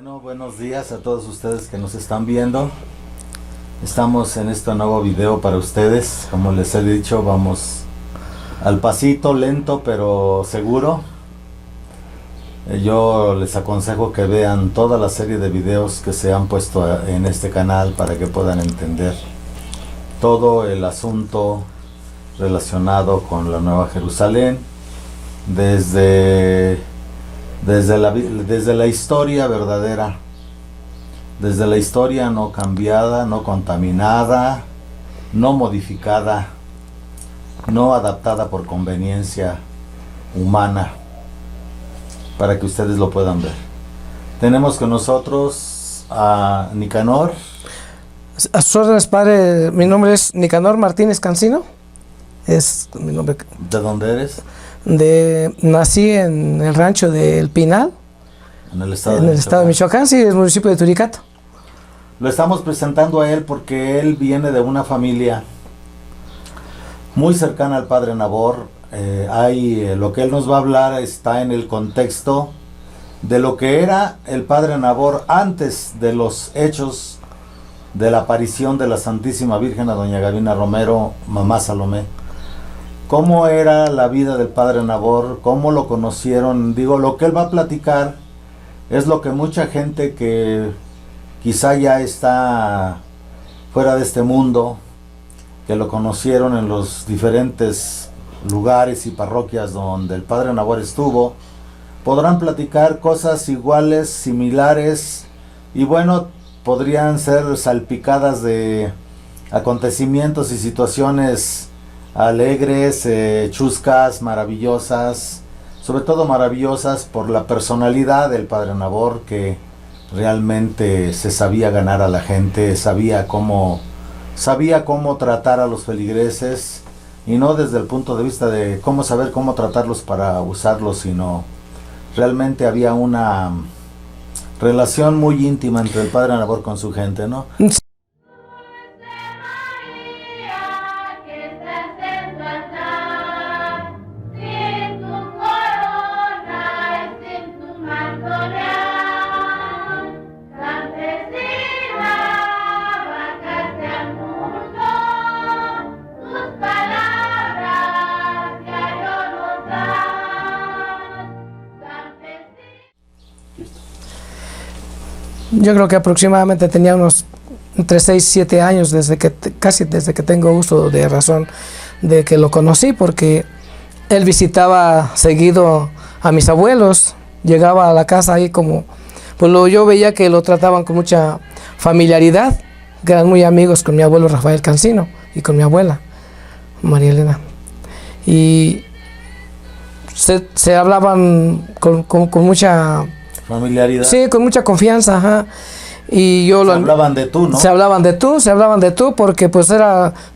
Bueno, buenos días a todos ustedes que nos están viendo. Estamos en este nuevo video para ustedes. Como les he dicho, vamos al pasito, lento pero seguro. Yo les aconsejo que vean toda la serie de videos que se han puesto en este canal para que puedan entender todo el asunto relacionado con la Nueva Jerusalén, desde la historia verdadera, desde la historia no cambiada, no contaminada, no modificada, no adaptada por conveniencia humana, para que ustedes lo puedan ver. Tenemos con nosotros a Nicanor. A sus órdenes, padre. Mi nombre es Nicanor Martínez Cancino. Es mi nombre. ¿De dónde eres? Nací en el rancho del Pinal, en el estado de Michoacán, sí, el municipio de Turicato. Lo estamos presentando a él porque él viene de una familia muy cercana al padre Nabor. Lo que él nos va a hablar está en el contexto de lo que era el padre Nabor antes de los hechos de la aparición de la Santísima Virgen a doña Gabina Romero, mamá Salomé. Cómo era la vida del padre Nabor, cómo lo conocieron. Digo, lo que él va a platicar es lo que mucha gente que quizá ya está fuera de este mundo, que lo conocieron en los diferentes lugares y parroquias donde el padre Nabor estuvo, podrán platicar cosas iguales, similares, y bueno, podrían ser salpicadas de acontecimientos y situaciones alegres, chuscas, maravillosas, sobre todo maravillosas por la personalidad del padre Nabor, que realmente se sabía ganar a la gente, sabía cómo tratar a los feligreses, y no desde el punto de vista de saber cómo tratarlos para usarlos, sino realmente había una relación muy íntima entre el padre Nabor con su gente, ¿no? Yo creo que aproximadamente tenía unos entre 6 y 7 años, casi desde que tengo uso de razón de que lo conocí, porque él visitaba seguido a mis abuelos, llegaba a la casa ahí yo veía que lo trataban con mucha familiaridad, que eran muy amigos con mi abuelo Rafael Cancino y con mi abuela María Elena, y se hablaban con mucha familiaridad. Sí, con mucha confianza, ajá. Y yo hablaban de tú, ¿no? Se hablaban de tú, porque pues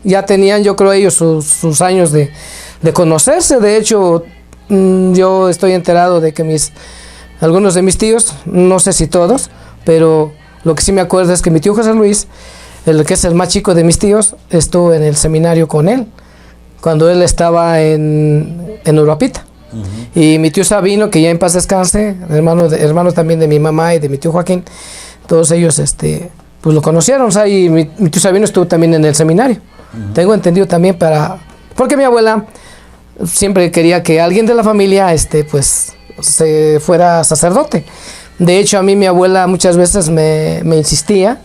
ya tenían, yo creo, ellos sus años de conocerse. De hecho, yo estoy enterado de que algunos de mis tíos, no sé si todos, pero lo que sí me acuerdo es que mi tío José Luis, el que es el más chico de mis tíos, estuvo en el seminario con él, cuando él estaba en Uruapita. Y mi tío Sabino, que ya en paz descanse, hermano también de mi mamá y de mi tío Joaquín, todos ellos pues lo conocieron, o sea, y mi tío Sabino estuvo también en el seminario. Tengo entendido también porque mi abuela siempre quería que alguien de la familia pues se fuera sacerdote. De hecho, a mí mi abuela muchas veces me insistía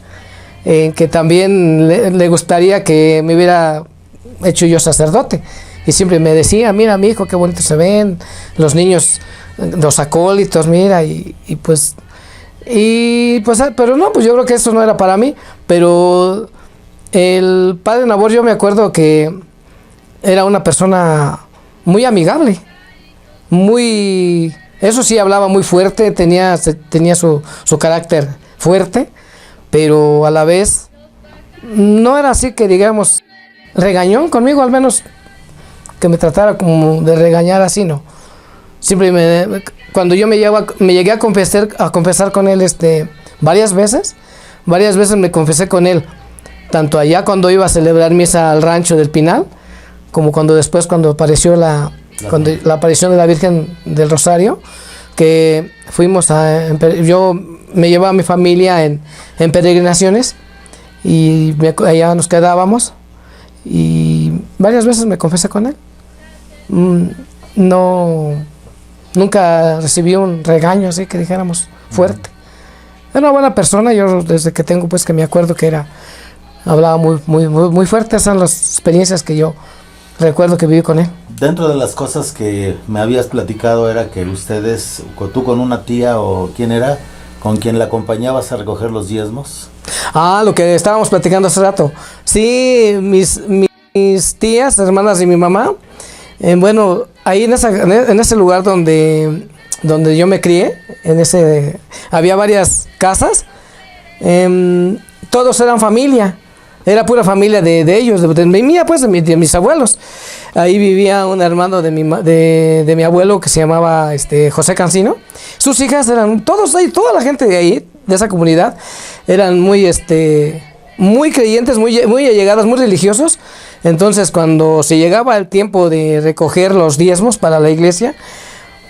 en que también le gustaría que me hubiera hecho yo sacerdote. Y siempre me decía, mira, mi hijo, qué bonito se ven los niños, los acólitos, mira, pero no, pues yo creo que eso no era para mí. Pero el padre Nabor, yo me acuerdo que era una persona muy amigable, eso sí, hablaba muy fuerte, tenía su carácter fuerte, pero a la vez no era así que digamos regañón conmigo, al menos que me tratara como de regañar así, no. Siempre cuando yo me llegué a confesar con él varias veces me confesé con él, tanto allá cuando iba a celebrar misa al rancho del Pinal, como cuando apareció la aparición de la Virgen del Rosario, que fuimos yo me llevaba a mi familia en peregrinaciones y allá nos quedábamos y varias veces me confesé con él. Nunca recibí un regaño así que dijéramos fuerte. Era una buena persona. Yo desde que tengo pues que me acuerdo que hablaba muy fuerte. Esas son las experiencias que yo recuerdo que viví con él. Dentro de las cosas que me habías platicado era que ustedes, tú con una tía o quién era, con quien la acompañabas a recoger los diezmos. Lo que estábamos platicando hace rato. Sí, mis tías, hermanas de mi mamá, bueno, ahí en ese lugar donde yo me crié, había varias casas, todos eran familia. Era pura familia de ellos, de mía, pues, de mis abuelos. Ahí vivía un hermano de mi abuelo que se llamaba José Cancino. Sus hijas eran todos ahí, toda la gente de ahí, de esa comunidad, eran muy creyentes, muy allegadas, muy religiosos. Entonces, cuando se llegaba el tiempo de recoger los diezmos para la iglesia,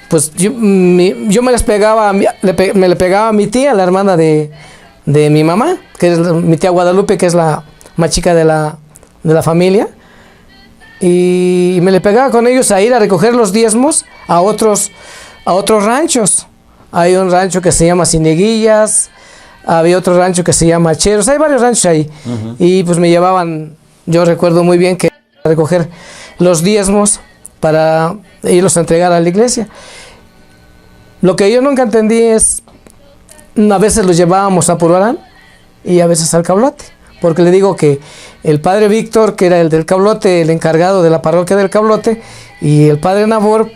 pues yo me les pegaba, me le pegaba a mi tía, la hermana de mi mamá, que es mi tía Guadalupe, que es la más chica de la familia, y me le pegaba con ellos a ir a recoger los diezmos a otros ranchos. Hay un rancho que se llama Cineguillas, había otro rancho que se llama Cheros, hay varios ranchos ahí. Y pues me llevaban, yo recuerdo muy bien que a recoger los diezmos para irlos a entregar a la iglesia. Lo que yo nunca entendí es, a veces los llevábamos a Purbarán y a veces al Cablote. Porque le digo que el padre Víctor, que era el del Cablote, el encargado de la parroquia del Cablote, y el padre Nabor,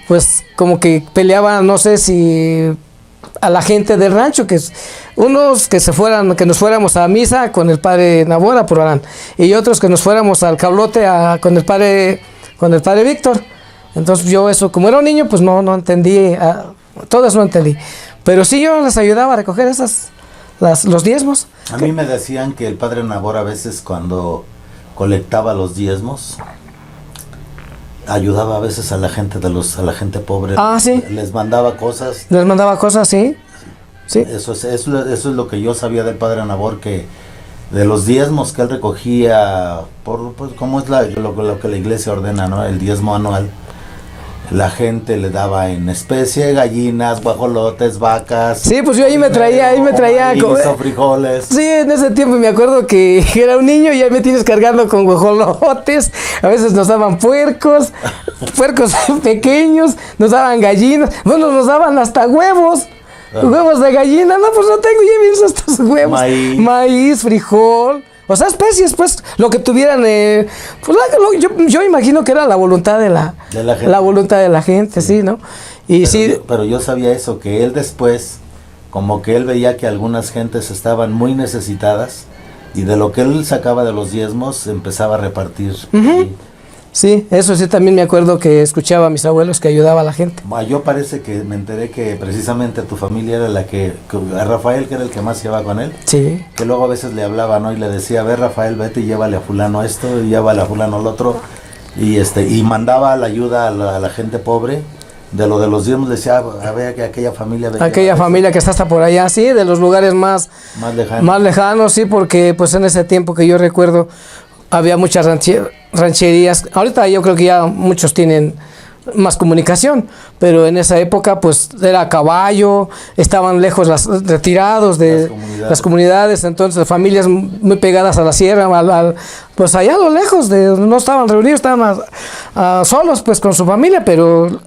pues como que peleaban, no sé si a la gente del rancho, unos que nos fuéramos a misa con el padre Nabor a Purbarán, y otros que nos fuéramos al Cablote con el padre Víctor. Entonces yo eso, como era un niño, pues no entendí, todo eso no entendí. Pero sí yo les ayudaba a recoger los diezmos. A mí me decían que el padre Nabor a veces cuando colectaba los diezmos ayudaba a veces a la gente a la gente pobre. Sí. Les mandaba cosas. Les mandaba cosas, sí. Sí. Eso es lo que yo sabía del padre Nabor, que de los diezmos que él recogía, pues como es lo que la iglesia ordena, ¿no? El diezmo anual. La gente le daba en especie gallinas, guajolotes, vacas. Sí, pues yo ahí me traía frijoles. Sí, en ese tiempo me acuerdo que era un niño y ahí me tienes cargando con guajolotes. A veces nos daban puercos pequeños, nos daban gallinas. Bueno, nos daban hasta huevos. Huevos de gallina. No, pues no tengo, ya vienes estos huevos. Maíz, frijol. O sea, especies, pues, lo que tuvieran, pues yo imagino que era la voluntad de la gente. La voluntad de la gente, sí, ¿no? Y pero yo sabía eso, que él después, como que él veía que algunas gentes estaban muy necesitadas, y de lo que él sacaba de los diezmos, empezaba a repartir. Sí, eso sí, también me acuerdo que escuchaba a mis abuelos que ayudaba a la gente. Yo parece que me enteré que precisamente tu familia era la que a Rafael, que era el que más llevaba con él. Sí. Que luego a veces le hablaba, ¿no? Y le decía, a ver, Rafael, vete y llévale a fulano esto, y llévale a fulano lo otro. Y mandaba la ayuda a la gente pobre. De los diezmos decía, a ver, que aquella familia... Aquella familia que está hasta por allá, sí, de los lugares más lejanos, sí, porque pues en ese tiempo que yo recuerdo había muchas rancherías. Ahorita yo creo que ya muchos tienen más comunicación, pero en esa época pues era a caballo, estaban lejos retirados de las comunidades, entonces familias muy pegadas a la sierra, pues allá a lo lejos, no estaban reunidos, estaban solos pues con su familia, pero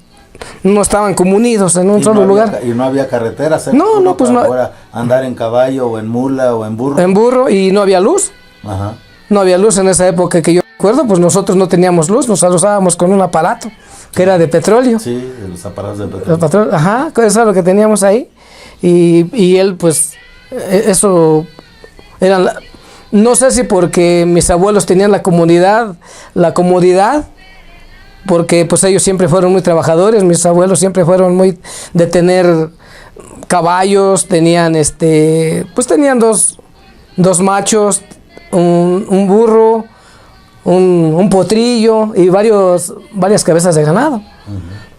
no estaban como unidos en un solo lugar. Y no había carreteras. No, pues no. Andar en caballo o en mula o en burro. En burro, y no había luz. Ajá. No había luz en esa época que yo recuerdo, pues nosotros no teníamos luz, nos usábamos con un aparato que era de petróleo. Sí, de los aparatos de petróleo. Ajá, eso es lo que teníamos ahí. Y él, pues, eso eran, no sé si porque mis abuelos tenían la comodidad, porque pues ellos siempre fueron muy trabajadores, mis abuelos siempre fueron muy de tener caballos, tenían pues tenían dos machos, un burro, un potrillo y varias cabezas de ganado.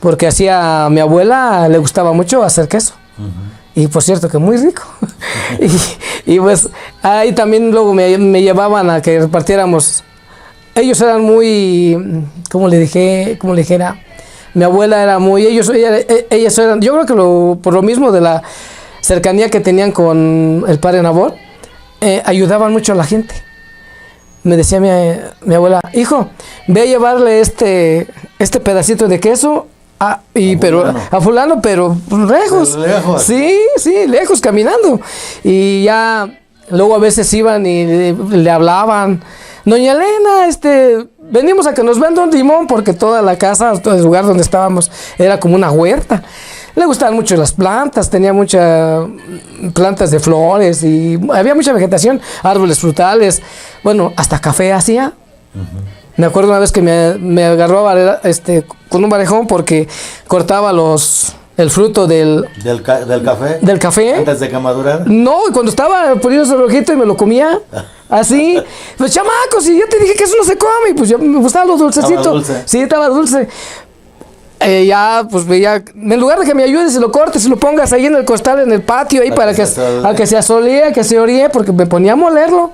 porque hacía, a mi abuela le gustaba mucho hacer queso. Y por cierto que muy rico. y pues ahí también luego me llevaban a que repartiéramos. Ellos eran muy, ¿cómo le dijera? Mi abuela era muy, ellas eran, yo creo que por lo mismo de la cercanía que tenían con el padre Nabor, ayudaban mucho a la gente. Me decía mi abuela, hijo, ve a llevarle este pedacito de queso a fulano, pero lejos. Sí, lejos, caminando. Y ya luego a veces iban y le hablaban, doña Elena, venimos a que nos venda un limón, porque toda la casa, todo el lugar donde estábamos era como una huerta. Le gustaban mucho las plantas, tenía muchas plantas de flores y había mucha vegetación, árboles frutales, bueno, hasta café hacía. Me acuerdo una vez que me agarró con un varejón porque cortaba el fruto del café. Del café. Antes de que madurara. No, cuando estaba poniendo ese rojito y me lo comía. Así. Pues chamacos, y yo te dije que eso no se come. Y pues yo me gustaba lo dulcecito. Estaba dulce. Sí, estaba dulce. Ya, pues veía, en lugar de que me ayudes y lo cortes y lo pongas ahí en el costal, en el patio, ahí para que se asolee, que se oríe, porque me ponía a molerlo.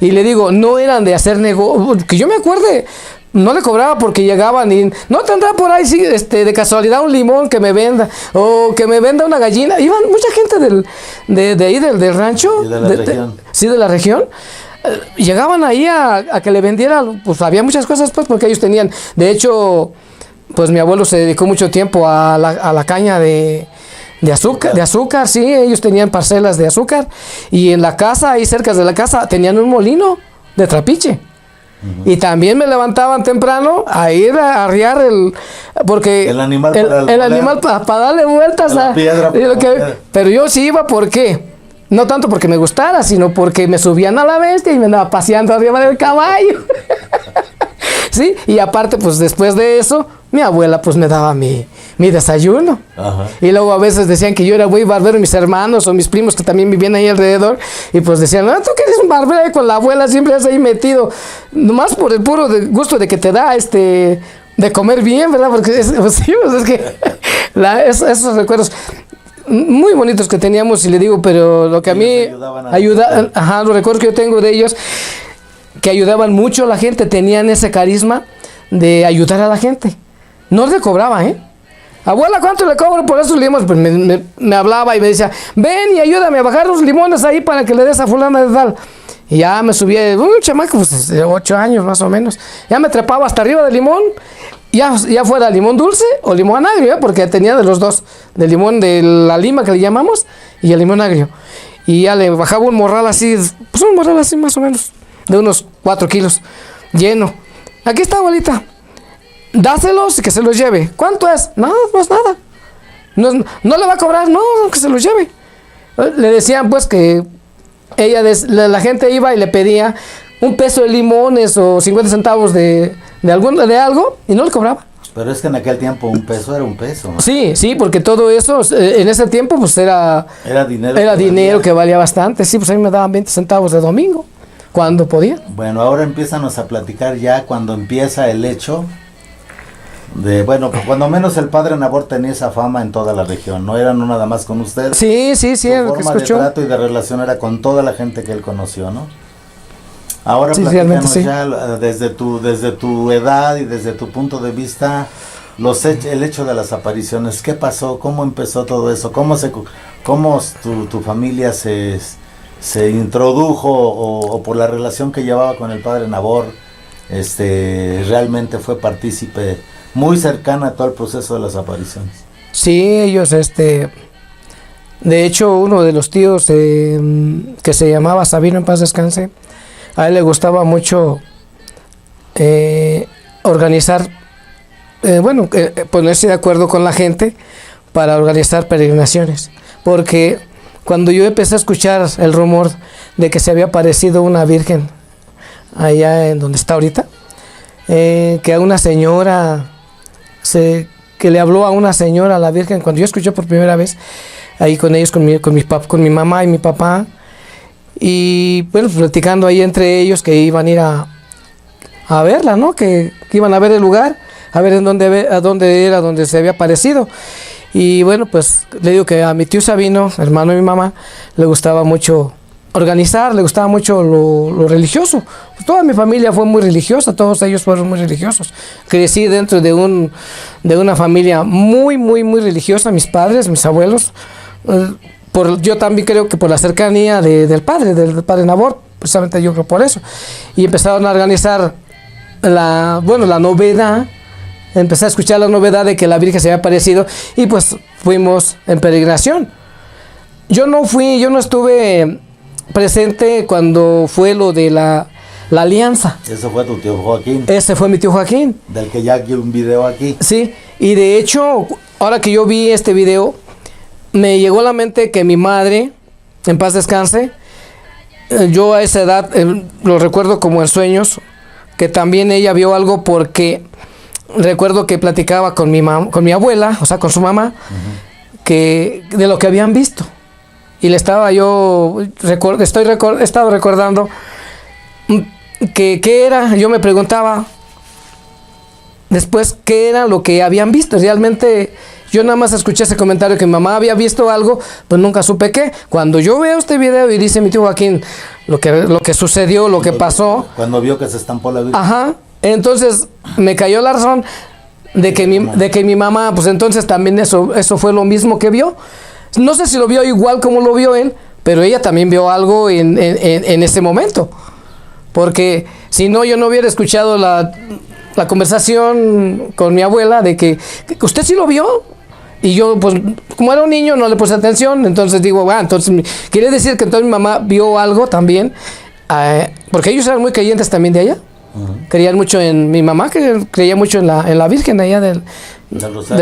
Y le digo, no eran de hacer negocio, que yo me acuerde, no le cobraba porque llegaban y no tendrá por ahí de casualidad un limón que me venda, o que me venda una gallina. Iban mucha gente de ahí del rancho, y de la región. Sí, de la región. Llegaban ahí a que le vendiera, pues había muchas cosas, pues, porque ellos tenían, de hecho, pues mi abuelo se dedicó mucho tiempo a la caña de azúcar, sí, ellos tenían parcelas de azúcar, y en la casa, ahí cerca de la casa, tenían un molino de trapiche. Y también me levantaban temprano a ir a arriar porque el animal para darle vueltas a la piedra. Pero yo sí iba, ¿por qué? No tanto porque me gustara, sino porque me subían a la bestia y me andaba paseando arriba del caballo. Sí, y aparte, pues después de eso, mi abuela pues me daba mi desayuno. Ajá. Y luego a veces decían que yo era muy barbero, mis hermanos o mis primos que también vivían ahí alrededor, y pues decían, no, tú que eres un barbero ahí con la abuela, siempre has ahí metido, nomás por el puro gusto de que te da de comer bien, ¿verdad? Porque es que esos recuerdos muy bonitos que teníamos, y le digo, pero lo que a mí los recuerdos que yo tengo de ellos, que ayudaban mucho a la gente, tenían ese carisma de ayudar a la gente. No le cobraba, abuela, ¿cuánto le cobro por esos limones? Pues me hablaba y me decía, ven y ayúdame a bajar los limones ahí para que le des a fulana de tal. Y ya me subía, un chamaco, pues de 8 años más o menos, ya me trepaba hasta arriba del limón, ya fuera limón dulce o limón agrio, porque tenía de los dos, del limón de la lima que le llamamos y el limón agrio. Y ya le bajaba un morral así más o menos, de unos 4 kilos, lleno. Aquí está, abuelita, dáselos y que se los lleve. ¿Cuánto es? No es nada. No le va a cobrar, no, que se los lleve. Le decían pues que la gente iba y le pedía un peso de limones o 50 centavos de algo, y no le cobraba. Pero es que en aquel tiempo un peso era un peso, ¿no? Sí, porque todo eso, en ese tiempo pues era dinero que valía bastante. Sí, pues a mí me daban 20 centavos de domingo, cuando podía. Bueno, ahora empiézanos a platicar ya cuando empieza el hecho cuando menos el padre Nabor tenía esa fama en toda la región, no era nada más con usted. Sí, su forma de trato y de relación era con toda la gente que él conoció, ¿no? Ahora platícanos ya desde tu edad y desde tu punto de vista, el hecho de las apariciones. ¿Qué pasó? ¿Cómo empezó todo eso? ¿Cómo tu familia se introdujo o por la relación que llevaba con el padre Nabor, realmente fue partícipe muy cercana a todo el proceso de las apariciones? Sí, ellos, de hecho, uno de los tíos que se llamaba Sabino, en paz descanse, a él le gustaba mucho organizar, ponerse de acuerdo con la gente para organizar peregrinaciones, porque cuando yo empecé a escuchar el rumor de que se había aparecido una virgen allá en donde está ahorita, que a una señora, que le habló a una señora, a la virgen, cuando yo escuché por primera vez, ahí con ellos, con mi mamá y mi papá, y bueno, platicando ahí entre ellos que iban a ir a verla, ¿no? Que iban a ver el lugar, a ver a dónde era donde se había aparecido. Y bueno, pues le digo que a mi tío Sabino, hermano de mi mamá, le gustaba mucho organizar, le gustaba mucho lo religioso. Pues toda mi familia fue muy religiosa, todos ellos fueron muy religiosos. Crecí dentro de una familia muy, muy, muy religiosa, mis padres, mis abuelos. Yo también creo que por la cercanía del padre Nabor, precisamente yo creo por eso. Y empezaron a organizar la novedad. Empecé a escuchar la novedad de que la Virgen se había aparecido y pues fuimos en peregrinación. Yo no estuve presente cuando fue lo de la alianza. Ese fue tu tío Joaquín. Ese fue mi tío Joaquín. Del que ya hay un video aquí. Sí, y de hecho, ahora que yo vi este video, me llegó a la mente que mi madre, en paz descanse, yo a esa edad lo recuerdo como en sueños, que también ella vio algo porque recuerdo que platicaba con mi abuela, o sea, con su mamá, que de lo que habían visto. Y le estaba yo, he estado recordando que qué era, yo me preguntaba después qué era lo que habían visto. Realmente yo nada más escuché ese comentario que mi mamá había visto algo, pues nunca supe qué. Cuando yo veo este video y dice mi tío Joaquín lo que sucedió, lo que pasó. Cuando vio que se estampó la Virgen. Ajá. Entonces me cayó la razón de que mi mamá, pues entonces también eso fue lo mismo que vio. No sé si lo vio igual como lo vio él, pero ella también vio algo en ese momento. Porque si no, yo no hubiera escuchado la conversación con mi abuela de que usted sí lo vio. Y yo, pues, como era un niño, no le puse atención. Entonces digo, entonces quiere decir que entonces mi mamá vio algo también. Porque ellos eran muy creyentes también de allá. Creían mucho en mi mamá, que creía mucho en la Virgen allá del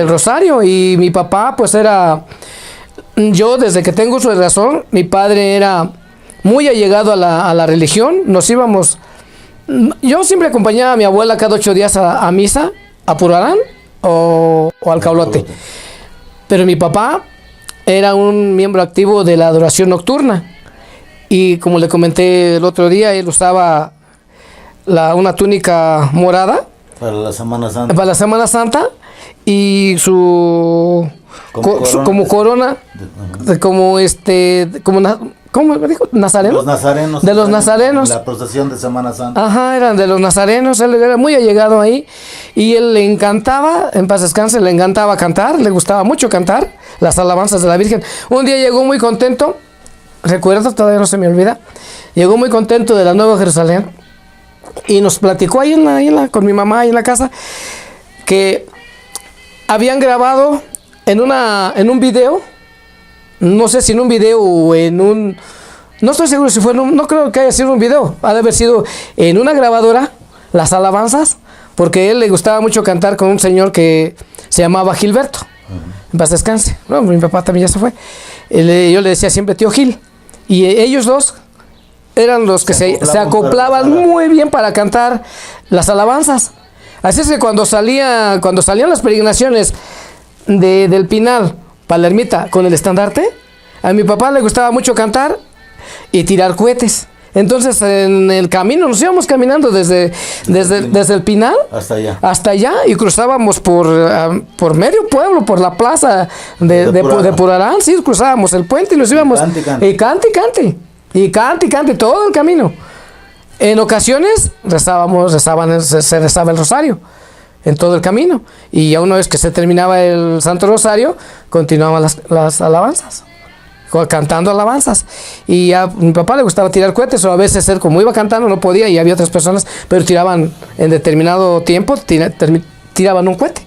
Rosario. Y mi papá, pues era, yo desde que tengo uso de razón, mi padre era muy allegado a la religión. Nos íbamos, yo siempre acompañaba a mi abuela cada 8 días a misa, a Purarán o al Caulote. Pero mi papá era un miembro activo de la adoración nocturna. Y como le comenté el otro día, él usaba una túnica morada para la Semana Santa. Para la Semana Santa y como corona, ¿cómo me dijo? ¿Nazarenos? Los nazarenos. De los nazarenos. La procesión de Semana Santa. Ajá, eran de los nazarenos. Él era muy allegado ahí y él le encantaba, en paz descanse, le encantaba cantar, le gustaba mucho cantar las alabanzas de la Virgen. Un día llegó muy contento, recuerdo, todavía no se me olvida, llegó muy contento de la Nueva Jerusalén y nos platicó ahí con mi mamá ahí en la casa que habían grabado en un video, no sé si en un video o no estoy seguro si fue no creo que haya sido un video, ha de haber sido en una grabadora, las alabanzas, porque a él le gustaba mucho cantar con un señor que se llamaba Gilberto, en paz descanse. Bueno, mi papá también ya se fue. Yo le decía siempre tío Gil, y ellos dos eran los que se acoplaban muy bien para cantar las alabanzas. Así es que cuando salían las peregrinaciones del Pinal para la ermita con el estandarte, a mi papá le gustaba mucho cantar y tirar cohetes. Entonces en el camino nos íbamos caminando desde el Pinal hasta allá y cruzábamos por medio pueblo, por la plaza de Purarán, sí, cruzábamos el puente y nos íbamos y cante todo el camino. En ocasiones se rezaba el rosario en todo el camino, y ya una vez que se terminaba el Santo Rosario continuaban las alabanzas, cantando alabanzas. Y a mi papá le gustaba tirar cohetes, o a veces él, como iba cantando, no podía, y había otras personas, pero tiraban en determinado tiempo, tiraban un cohete,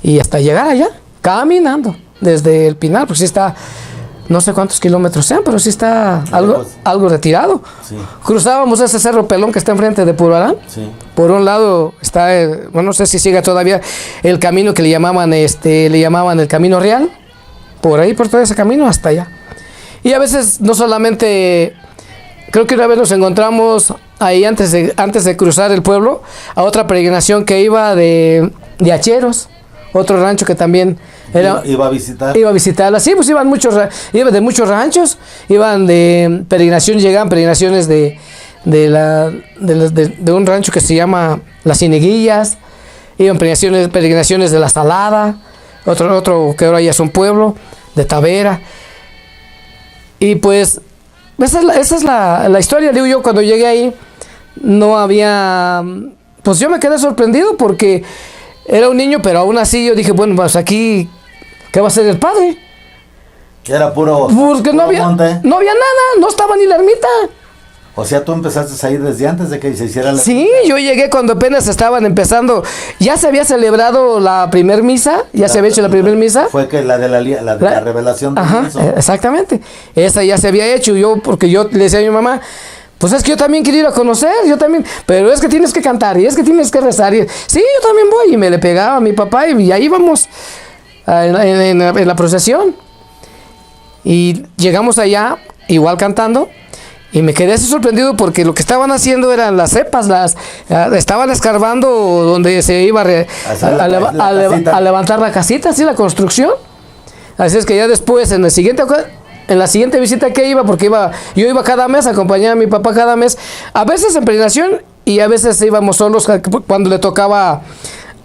y hasta llegar allá caminando desde el Pinal, pues sí está, no sé cuántos kilómetros sean, pero sí está algo retirado. Sí. Cruzábamos ese cerro pelón que está enfrente de Purarán. Sí. Por un lado está, no sé si sigue todavía el camino que le llamaban el Camino Real. Por ahí, por todo ese camino hasta allá. Y a veces no solamente, creo que una vez nos encontramos ahí antes de cruzar el pueblo, a otra peregrinación que iba de Hacheros, otro rancho que también iba a visitarla. Sí, pues iban de muchos ranchos, iban de peregrinación, llegaban peregrinaciones de un rancho que se llama Las Cieneguillas, iban peregrinaciones de La Salada, otro que ahora ya es un pueblo, de Tavera. Y pues, esa es la historia. Digo, yo cuando llegué ahí, no había, pues yo me quedé sorprendido porque era un niño, pero aún así yo dije, bueno, pues aquí, ¿qué va a hacer el padre? Era puro. Porque puro monte. no había nada, no estaba ni la ermita. O sea, tú empezaste a ir desde antes de que se hiciera la... Sí, yo llegué cuando apenas estaban empezando. Ya se había celebrado la primer misa, se había hecho la primer misa. Fue que la de la revelación de Ajá, exactamente. Esa ya se había hecho. Porque yo le decía a mi mamá, pues es que yo también quiero ir a conocer, yo también, pero es que tienes que cantar y es que tienes que rezar. Sí, yo también voy. Y me le pegaba a mi papá y ahí íbamos en la procesión. Y llegamos allá, igual cantando. Y me quedé así sorprendido porque lo que estaban haciendo eran las cepas, estaban escarbando donde se iba a levantar la casita, así la construcción. Así es que ya después, en la siguiente visita que iba, porque yo iba cada mes, acompañaba a mi papá cada mes, a veces en peregrinación y a veces íbamos solos cuando le tocaba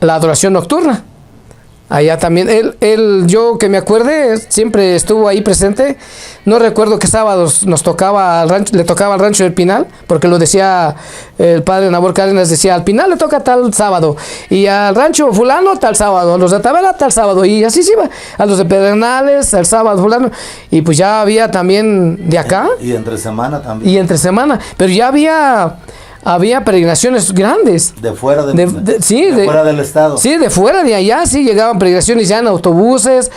la adoración nocturna. Allá también, yo que me acuerde, siempre estuvo ahí presente. No recuerdo qué sábados le tocaba al rancho del Pinal, porque lo decía el padre Nabor Cárdenas, decía, al Pinal le toca tal sábado, y al rancho fulano tal sábado, a los de Tavera tal sábado, y así se iba, a los de Pedernales el sábado fulano, y pues ya había también de acá. Y entre semana también. Pero ya había peregrinaciones grandes. De fuera fuera del estado. Sí, de fuera de allá, sí, llegaban peregrinaciones ya en autobuses.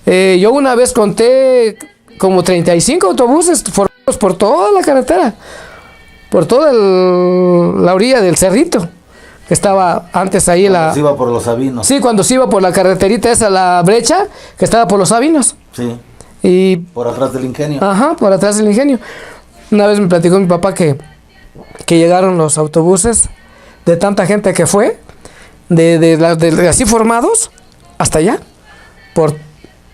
Yo una vez conté como 35 autobuses formados por toda la carretera, por toda la orilla del cerrito, que estaba antes ahí cuando se iba por los Sabinos. Sí, cuando se iba por la carreterita esa, la brecha, que estaba por los Sabinos. Sí. Y por atrás del ingenio. Ajá, por atrás del ingenio. Una vez me platicó mi papá que llegaron los autobuses de tanta gente que fue, de así formados, hasta allá, por,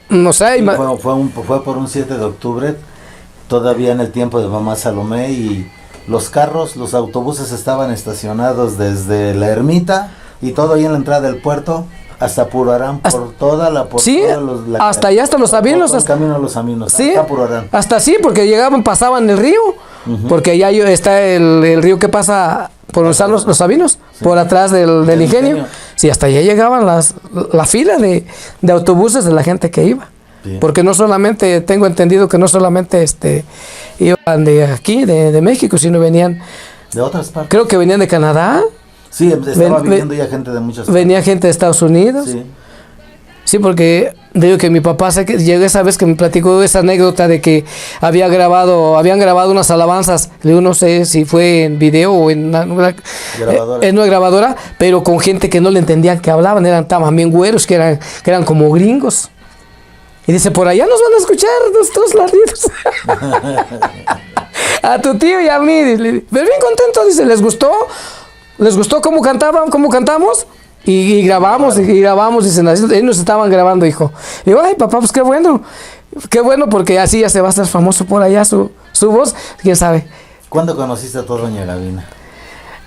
no sé. Fue por un 7 de octubre, todavía en el tiempo de mamá Salomé, y los autobuses estaban estacionados desde la ermita, y todo ahí en la entrada del puerto, hasta Purarán, por toda la... Sí, hasta allá, hasta los Sabinos. El camino a los Sabinos, sí, hasta Purarán. Hasta sí, porque pasaban el río, porque allá está el río que pasa por donde están los Sabinos, sí, por atrás del ingenio. Sí, hasta allá llegaban la fila de autobuses de la gente que iba. Sí. Porque no solamente, tengo entendido que no solamente iban de aquí, de México, sino venían... De otras partes. Creo que venían de Canadá. Sí, estaba viniendo ya gente de muchas partes. Venía gente de Estados Unidos. Sí. Sí, porque digo que mi papá llegó esa vez que me platicó esa anécdota de que habían grabado unas alabanzas. Yo no sé si fue en video o en una grabadora, pero con gente que no le entendían que hablaban, estaban bien güeros, que eran como gringos. Y dice, por allá nos van a escuchar nuestros latinos. A tu tío y a mí. Pero bien contento, dice, ¿les gustó cómo cantamos? Y grabamos, dicen, ellos nos estaban grabando, hijo. Y digo, ay, papá, pues qué bueno, porque así ya se va a hacer famoso por allá su voz, quién sabe. ¿Cuándo conociste a tu doña Gavina?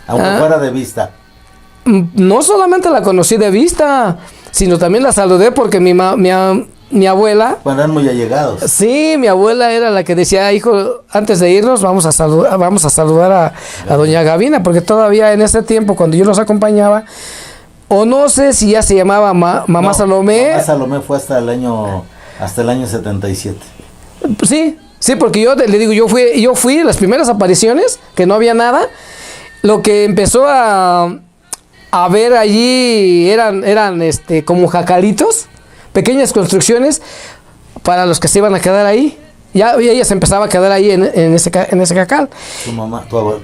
Aunque fuera de vista. No solamente la conocí de vista, sino también la saludé porque mi abuela... Bueno, eran muy allegados. Sí, mi abuela era la que decía, hijo, antes de irnos vamos a saludar a doña Gavina, porque todavía en ese tiempo, cuando yo los acompañaba, o no sé si ya se llamaba Mamá Salomé. Mamá Salomé fue hasta el año 77. Sí, porque yo le digo, yo fui en las primeras apariciones, que no había nada. Lo que empezó a ver allí eran como jacalitos, pequeñas construcciones para los que se iban a quedar ahí. Ya ella se empezaba a quedar ahí en ese jacal. ¿Tu mamá? ¿Tu abuela?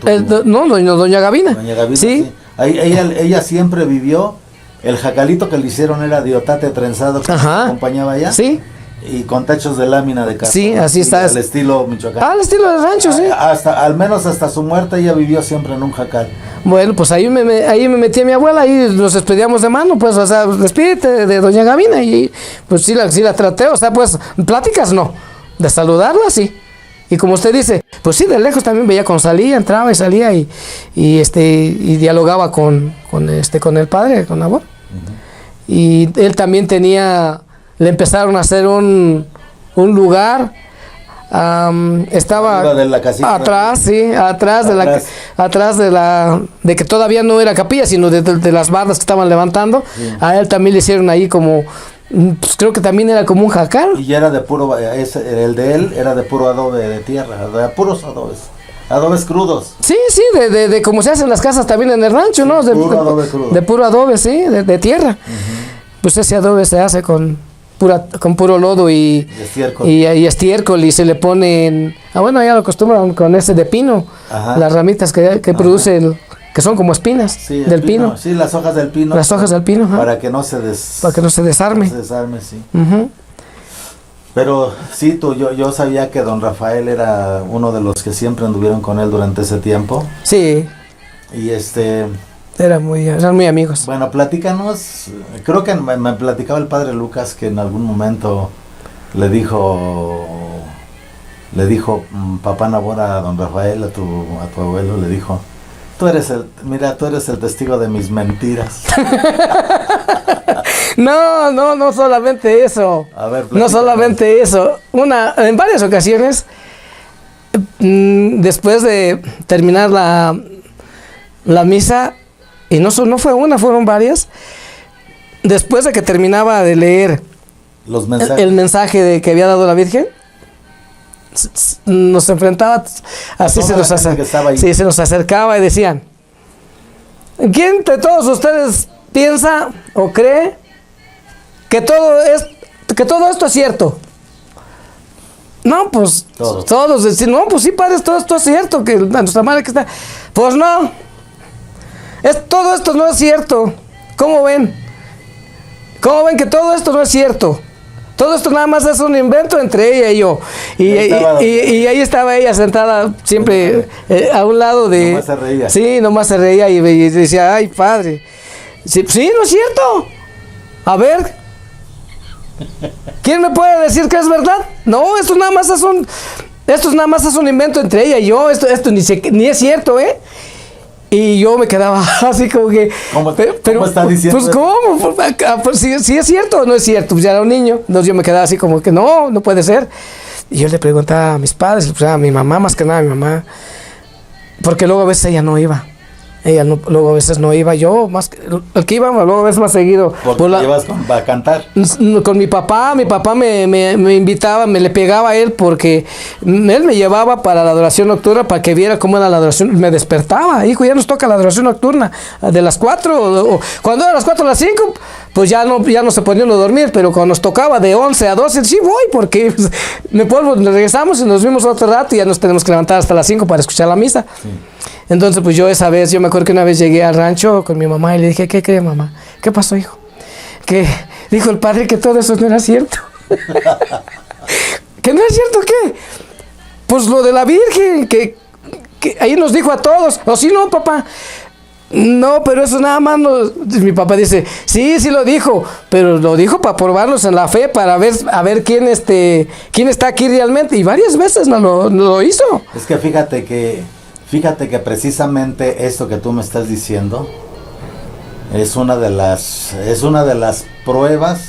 No, doña Gavina. Doña Gavina, sí. Ella siempre vivió, el jacalito que le hicieron era de otate trenzado que acompañaba allá. Sí. Y con techos de lámina de cartón. Sí, así está. Al estilo Michoacán. Al estilo de rancho, sí. Al menos hasta su muerte ella vivió siempre en un jacal. Bueno, pues ahí me metí a mi abuela y nos despedíamos de mano, pues, o sea, despídete de doña Gavina, y pues sí la traté, o sea, pues, pláticas no, de saludarla sí. Y como usted dice, pues sí, de lejos también veía cuando salía, entraba y salía y dialogaba con con el padre, con Nabor. Y él también le empezaron a hacer un lugar, estaba de la casita, atrás, sí, atrás de que todavía no era capilla, sino de las bardas que estaban levantando. Sí. A él también le hicieron ahí como, pues creo que también era como un jacal. Y era de puro, el de él era de puro adobe de tierra, de puros adobes crudos. Sí, de como se hacen las casas también en el rancho, ¿no? De puro adobe crudo. De puro adobe, sí, de tierra. Pues ese adobe se hace con puro lodo y estiércol, y se le ponen, bueno, ya lo acostumbran con ese de pino. Ajá. Las ramitas que producen, que son como espinas del pino. Sí, las hojas del pino. Las hojas del pino. Para que no se desarme. No se desarme, sí. Pero sí, yo sabía que don Rafael era uno de los que siempre anduvieron con él durante ese tiempo. Sí. Y eran muy amigos. Bueno, platícanos, creo que me platicaba el padre Lucas que en algún momento le dijo papá Nabor a don Rafael, a tu abuelo, le dijo, tú eres el testigo de mis mentiras. No solamente eso. A ver, no solamente eso. En varias ocasiones, después de terminar la misa, y no fue una, fueron varias. Después de que terminaba de leer el mensaje que había dado la Virgen, nos enfrentaba, así se nos acercaba y decían, ¿quién de todos ustedes piensa o cree que todo esto es cierto? No, pues todos decían, no, pues sí, padre, todo esto es cierto, que nuestra madre que está, pues no. Todo esto no es cierto. ¿Cómo ven? ¿Cómo ven que todo esto no es cierto? Todo esto nada más es un invento entre ella y yo. Y ahí estaba ella sentada siempre a un lado de... Nomás se reía. Sí, nomás se reía y decía, ay, padre. Sí, no es cierto. A ver. ¿Quién me puede decir que es verdad? No, esto nada más es un invento entre ella y yo. Esto ni es cierto, ¿eh? Y yo me quedaba así como que... ¿Cómo está diciendo? Pues ¿cómo? Pues, si es cierto o no es cierto. Pues ya era un niño. Entonces yo me quedaba así como que no puede ser. Y yo le preguntaba a mis padres, pues a mi mamá, más que nada a mi mamá. Porque luego a veces ella no iba. Luego a veces no iba. Yo, más el que iba, luego a veces más seguido. ¿Por qué llevas a cantar? Con mi papá me invitaba, me le pegaba a él porque él me llevaba para la adoración nocturna para que viera cómo era la adoración. Me despertaba, hijo, ya nos toca la adoración nocturna de las 4, o cuando era las 4 a las 5, pues ya no se ponía uno a dormir, pero cuando nos tocaba de 11 a 12, sí voy, porque pues, regresamos y nos vimos otro rato y ya nos tenemos que levantar hasta las 5 para escuchar la misa. Sí. Entonces, pues yo me acuerdo que una vez llegué al rancho con mi mamá y le dije, ¿qué cree, mamá? ¿Qué pasó, hijo? Que dijo el padre que todo eso no era cierto. ¿Que no es cierto qué? Pues lo de la Virgen, que ahí nos dijo a todos. O sí, no, papá. No, pero eso nada más mi papá dice, sí lo dijo, pero lo dijo para probarlos en la fe, para ver quién está aquí realmente. Y varias veces no lo hizo. Es que fíjate que precisamente esto que tú me estás diciendo es una de las pruebas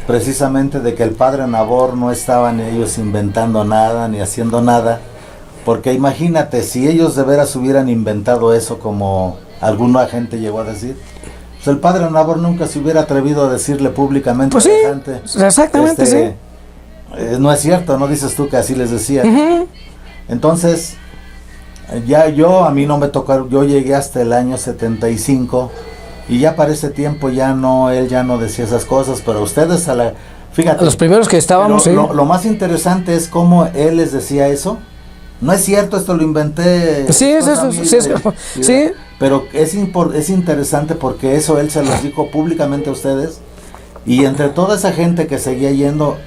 precisamente de que el padre Nabor no estaban ellos inventando nada ni haciendo nada, porque imagínate si ellos de veras hubieran inventado eso como alguna gente llegó a decir, pues el padre Nabor nunca se hubiera atrevido a decirle públicamente pues a la gente, exactamente, sí. No es cierto, no dices tú que así les decía. Entonces a mí no me tocó, yo llegué hasta el año 75 y ya para ese tiempo él ya no decía esas cosas, pero ustedes fíjate, los primeros que estábamos, sí. Lo más interesante es cómo él les decía eso. No es cierto, esto lo inventé. Sí, es eso, sí. Pero es interesante porque eso él se los dijo públicamente a ustedes, y entre toda esa gente que seguía yendo,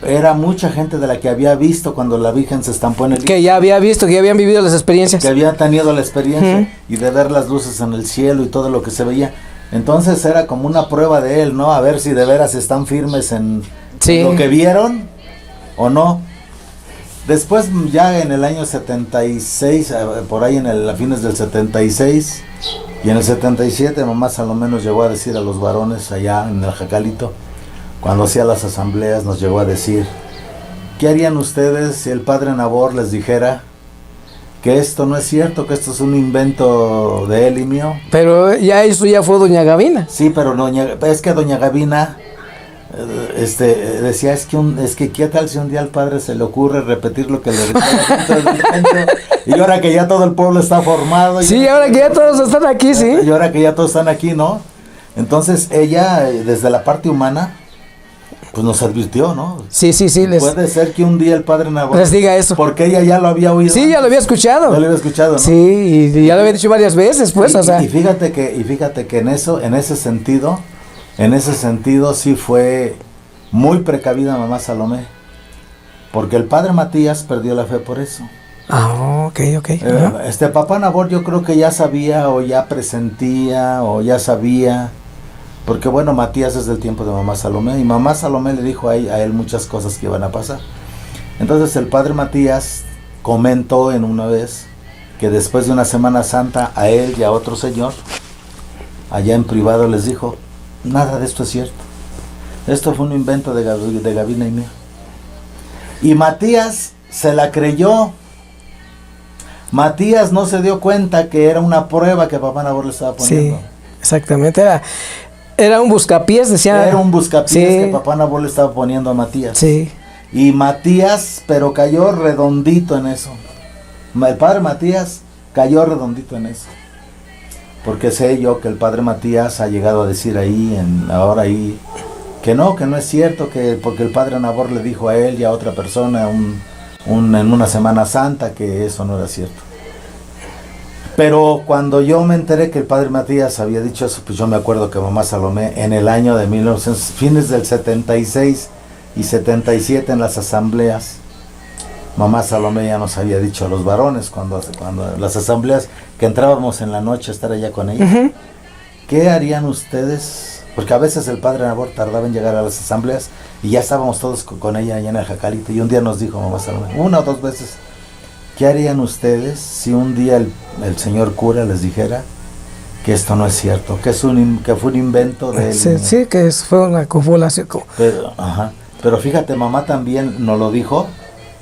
era mucha gente de la que había visto cuando la Virgen se estampó en el... Que ya había visto, que ya habían vivido las experiencias. Que habían tenido la experiencia y de ver las luces en el cielo y todo lo que se veía. Entonces era como una prueba de él, ¿no? A ver si de veras están firmes en lo que vieron o no. Después ya en el año 76, por ahí a fines del 76, Y en el 77 mamá Salomé nos llegó a decir a los varones allá en el Jacalito, cuando hacía las asambleas, nos llegó a decir: ¿qué harían ustedes si el padre Nabor les dijera que esto no es cierto, que esto es un invento de él y mío? Pero ya eso ya fue doña Gavina. Sí, pero es que doña Gavina decía, es que qué tal si un día al padre se le ocurre repetir lo que le decía, y ahora que ya todo el pueblo está formado. Sí, ahora que ya todos están aquí, sí. Y ahora que ya todos están aquí, ¿no? Entonces ella, desde la parte humana, pues nos advirtió, ¿no? Sí. Puede ser que un día el padre Nabor les diga eso. Porque ella ya lo había oído. Sí, ya lo había escuchado. Ya lo había escuchado, ¿no? Sí, y ya lo había dicho varias veces, pues, y, o sea. Y fíjate que en ese sentido sí fue muy precavida mamá Salomé. Porque el padre Matías perdió la fe por eso. Ah, ok. Papá Nabor yo creo que ya sabía, o ya presentía, o ya sabía. Porque bueno, Matías es del tiempo de mamá Salomé, y mamá Salomé le dijo a él muchas cosas que iban a pasar. Entonces el padre Matías comentó en una vez que después de una Semana Santa a él y a otro señor, allá en privado, les dijo: nada de esto es cierto. Esto fue un invento de Gavina y mío. Y Matías se la creyó. Matías no se dio cuenta que era una prueba que papá Nabor le estaba poniendo. Sí, exactamente. Era un buscapiés, decía. Era un buscapiés que papá Nabor le estaba poniendo a Matías. Sí. Y Matías, pero cayó redondito en eso. El padre Matías cayó redondito en eso. Porque sé yo que el padre Matías ha llegado a decir ahí, que no es cierto, que porque el padre Nabor le dijo a él y a otra persona en una Semana Santa que eso no era cierto. Pero cuando yo me enteré que el padre Matías había dicho eso, pues yo me acuerdo que mamá Salomé en el año de 1900, fines del 76 y 77 en las asambleas, mamá Salomé ya nos había dicho a los varones cuando las asambleas, que entrábamos en la noche a estar allá con ella, ¿qué harían ustedes? Porque a veces el padre Nabor tardaba en llegar a las asambleas y ya estábamos todos con ella allá en el Jacalito, y un día nos dijo mamá Salomé, una o dos veces: ¿qué harían ustedes si un día el señor cura les dijera que esto no es cierto, que fue un invento de él? Sí, que fue una confabulación. Pero fíjate, mamá también nos lo dijo,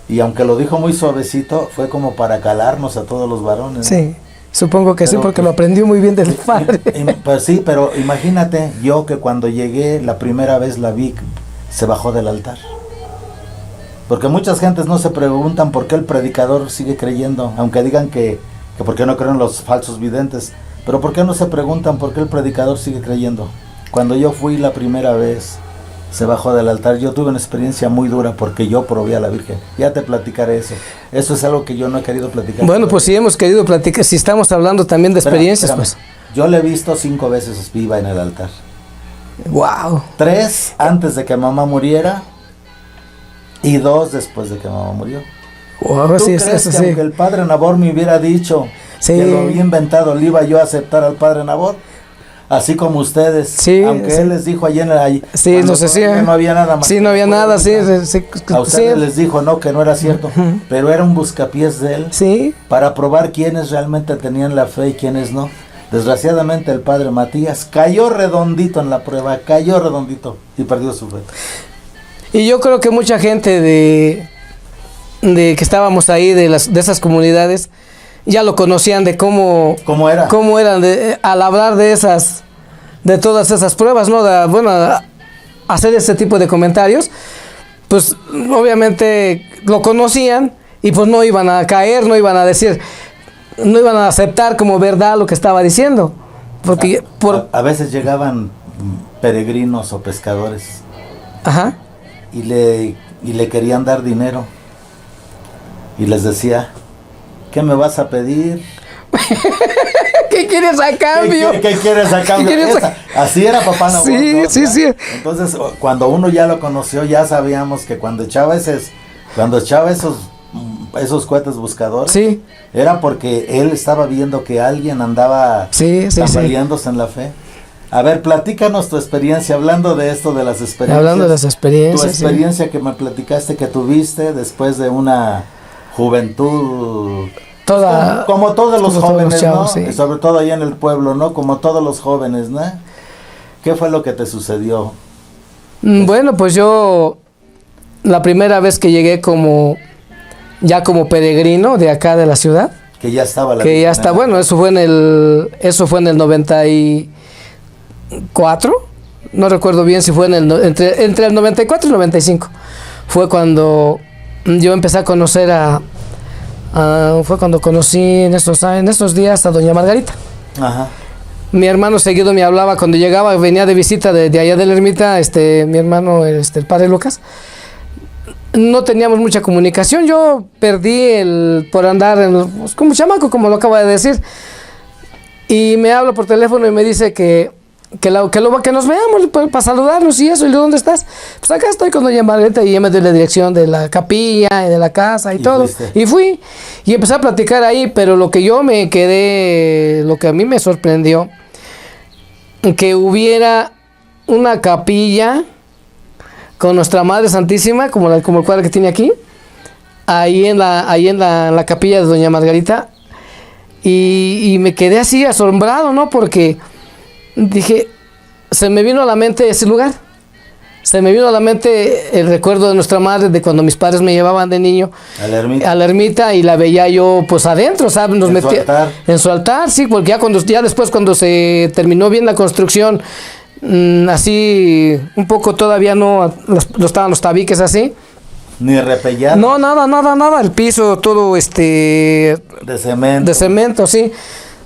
y aunque lo dijo muy suavecito, fue como para calarnos a todos los varones. Sí, supongo que sí, porque lo aprendió muy bien del padre. Pues sí, pero imagínate, yo que cuando llegué la primera vez la vi, se bajó del altar. Porque muchas gentes no se preguntan por qué el predicador sigue creyendo, aunque digan que por qué no creen los falsos videntes, pero por qué no se preguntan por qué el predicador sigue creyendo. Cuando yo fui la primera vez, se bajó del altar. Yo tuve una experiencia muy dura porque yo probé a la Virgen. Ya te platicaré eso. Eso es algo que yo no he querido platicar. Bueno, pues si hemos querido platicar, si estamos hablando también de experiencias, pues. Yo le he visto 5 veces viva en el altar. Wow. 3 antes de que mamá muriera y 2 después de que mamá murió. Wow, ¿Tú sí, crees eso que sí. aunque el padre Nabor me hubiera dicho que lo había inventado, le iba yo a aceptar al padre Nabor? Así como ustedes, sí, aunque sí. Él les dijo allí sí, no sé si no había nada más. Sí, no había nada, sí. A ustedes les dijo no, que no era cierto, pero era un buscapiés de Él, sí, para probar quiénes realmente tenían la fe y quiénes no. Desgraciadamente el padre Matías cayó redondito en la prueba, cayó redondito y perdió su fe. Y yo creo que mucha gente de que estábamos ahí, de esas comunidades, ya lo conocían de cómo eran al hablar de todas esas pruebas, ¿no? Hacer ese tipo de comentarios, pues obviamente lo conocían y pues no iban a caer, no iban a decir, no iban a aceptar como verdad lo que estaba diciendo. Porque a veces llegaban peregrinos o pescadores. Ajá. Y le querían dar dinero. Y les decía: ¿qué me vas a pedir? ¿Qué quieres a cambio? ¿Qué quieres a cambio? Así era papá Nabor. Sí, ¿no? sí, sí. Entonces, cuando uno ya lo conoció, ya sabíamos que cuando echaba esos cohetes buscadores, sí, era porque él estaba viendo que alguien andaba tambaleándose en la fe. A ver, platícanos tu experiencia, hablando de esto, de las experiencias. Hablando de las experiencias. Tu experiencia que me platicaste que tuviste después de una juventud toda... Como todos los jóvenes, chavos, ¿no? sí. Y sobre todo allá en el pueblo, ¿no? Como todos los jóvenes, ¿no? ¿Qué fue lo que te sucedió? Bueno, pues yo la primera vez que llegué ya como peregrino de acá de la ciudad, Que ya estaba la que ya Virgen, está, ¿no? bueno, eso fue en el 94, no recuerdo bien si fue entre el 94 y el 95, fue cuando yo empecé a conocer fue cuando conocí en esos días a doña Margarita. Ajá. Mi hermano seguido me hablaba cuando llegaba, venía de visita de allá de la ermita, mi hermano, el padre Lucas. No teníamos mucha comunicación, yo perdí por andar pues, como chamaco, como lo acaba de decir. Y me habla por teléfono y me dice que nos veamos para saludarnos y eso. Y yo, ¿dónde estás? Pues acá estoy con doña Margarita, y ella me dio la dirección de la capilla y de la casa y todo. Fuiste. Y fui y empecé a platicar ahí, pero lo que yo me quedé, lo que a mí me sorprendió, que hubiera una capilla con nuestra Madre Santísima, como el cuadro que tiene aquí, ahí en la capilla de doña Margarita, y me quedé así asombrado, ¿no? Porque dije, se me vino a la mente ese lugar, se me vino a la mente el recuerdo de nuestra madre, de cuando mis padres me llevaban de niño A la ermita. a la ermita, y la veía yo pues adentro, ¿sabes? Nos En su metía altar. en su altar, sí, porque ya después cuando se terminó bien la construcción, así un poco todavía no estaban los tabiques así. Ni repellar. No, nada, el piso todo De cemento. de cemento, sí.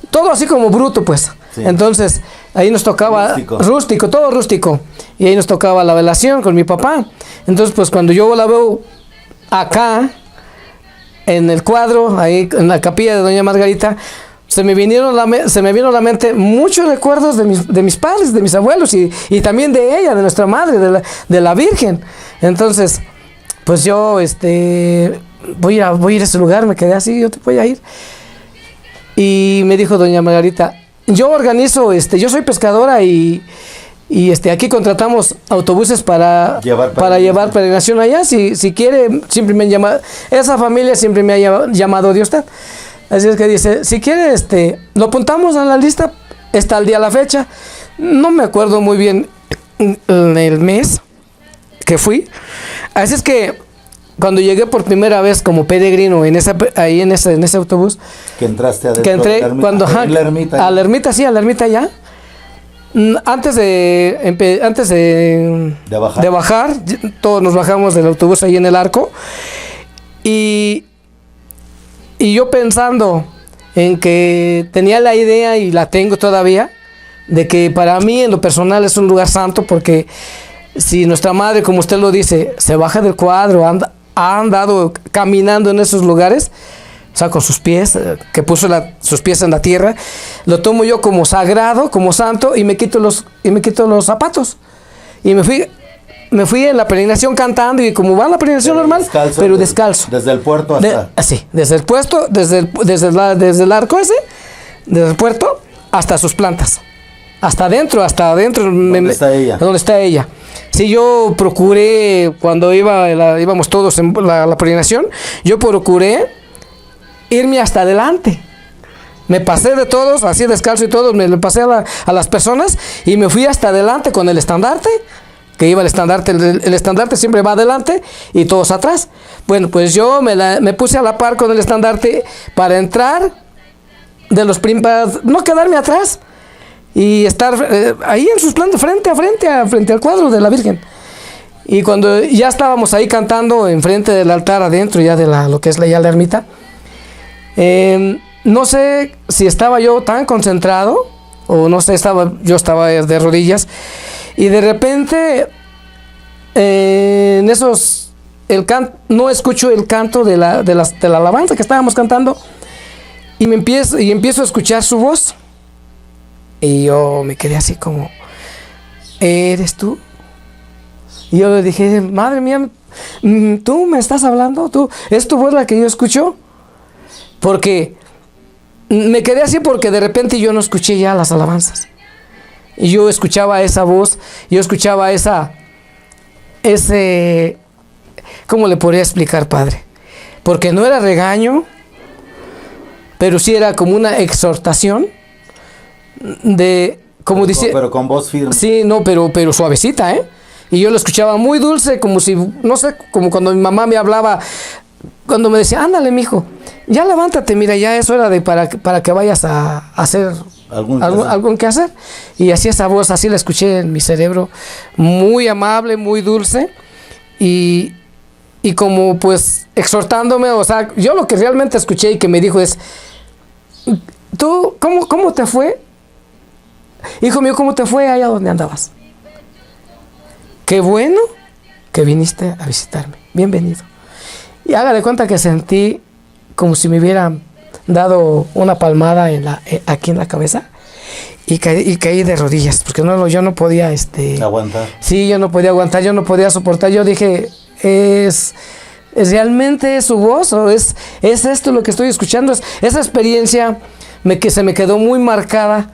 Todo así como bruto, pues. Sí. Entonces, ahí nos tocaba rústico, todo rústico. Y ahí nos tocaba la velación con mi papá. Entonces, pues cuando yo la veo acá, en el cuadro, ahí en la capilla de doña Margarita, se me vino a la mente muchos recuerdos de mis padres, de mis abuelos y también de ella, de nuestra madre, de la Virgen. Entonces, pues yo voy a ir a ese lugar, me quedé así, yo te voy a ir. Y me dijo doña Margarita, yo organizo, yo soy pescadora y aquí contratamos autobuses para llevar peregrinación allá. Si quiere, siempre me han llamado, esa familia siempre me ha llamado de usted. Así es que dice, si quiere, lo apuntamos a la lista, está el día, la fecha. No me acuerdo muy bien el mes que fui. Así es que cuando llegué por primera vez como peregrino en ese autobús, Que entraste adentro. que entré de la ermita. cuando En la ermita. a la ermita, sí, a la ermita ya. Antes de bajar, todos nos bajamos del autobús ahí en el arco. Y yo pensando en que tenía la idea, y la tengo todavía, de que para mí en lo personal es un lugar santo, porque si nuestra madre, como usted lo dice, se baja del cuadro, ha andado caminando en esos lugares, o sea, con sus pies, que puso sus pies en la tierra, lo tomo yo como sagrado, como santo, y me quito los zapatos. Y me fui en la peregrinación cantando, y como va la peregrinación normal, pero descalzo. Desde el puerto hasta... Sí, desde el puesto, desde el arco ese, desde el puerto, hasta sus plantas. Hasta adentro. ¿Dónde está ella? ¿Dónde está ella? Sí, yo procuré, cuando íbamos todos en la peregrinación, yo procuré irme hasta adelante. Me pasé de todos, así descalzo y todo, me pasé a las personas y me fui hasta adelante con el estandarte, que iba el estandarte. El estandarte siempre va adelante y todos atrás. Bueno, pues yo me puse a la par con el estandarte para entrar para no quedarme atrás y estar ahí en sus plantas, frente al cuadro de la Virgen. Y cuando ya estábamos ahí cantando enfrente del altar, adentro ya de lo que es ya la ermita, no sé si estaba yo tan concentrado o no sé, yo estaba de rodillas, y de repente no escucho el canto de la alabanza que estábamos cantando, y empiezo a escuchar su voz, y yo me quedé así como, ¿eres tú? Y yo le dije, madre mía, ¿tú me estás hablando? ¿Es tu voz la que yo escucho? Porque me quedé así, porque de repente yo no escuché ya las alabanzas. Y yo escuchaba esa voz, yo escuchaba ¿cómo le podría explicar, padre? Porque no era regaño, pero sí era como una exhortación de, como dice... Pero con voz firme. Sí, no, pero suavecita, ¿eh? Y yo lo escuchaba muy dulce, como si, no sé, como cuando mi mamá me hablaba, cuando me decía, ándale, mijo, ya levántate, mira, ya es hora de para que vayas a hacer algún que hacer. Y así esa voz, así la escuché en mi cerebro, muy amable, muy dulce, y como pues exhortándome, o sea, yo lo que realmente escuché y que me dijo es, ¿tú cómo te fue? Hijo mío, ¿cómo te fue allá donde andabas? Qué bueno que viniste a visitarme. Bienvenido. Y haga de cuenta que sentí como si me hubieran dado una palmada aquí en la cabeza y caí de rodillas, porque yo no podía aguantar. Sí, yo no podía aguantar, yo no podía soportar. Yo dije, ¿es realmente su voz o es esto lo que estoy escuchando? Esa experiencia que se me quedó muy marcada.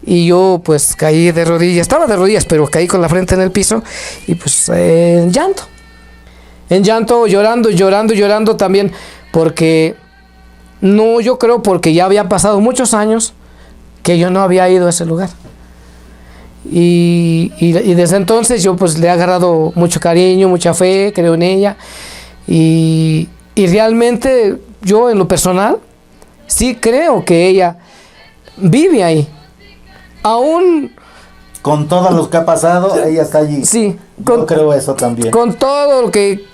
Y yo pues caí de rodillas, estaba de rodillas, pero caí con la frente en el piso y pues en llanto, llorando también, porque no, yo creo porque ya había pasado muchos años que yo no había ido a ese lugar. Y desde entonces yo pues le he agarrado mucho cariño, mucha fe, creo en ella. Y realmente yo en lo personal sí creo que ella vive ahí. Aún con todo lo que ha pasado, ella está allí. Sí, yo creo eso también. Con todo lo que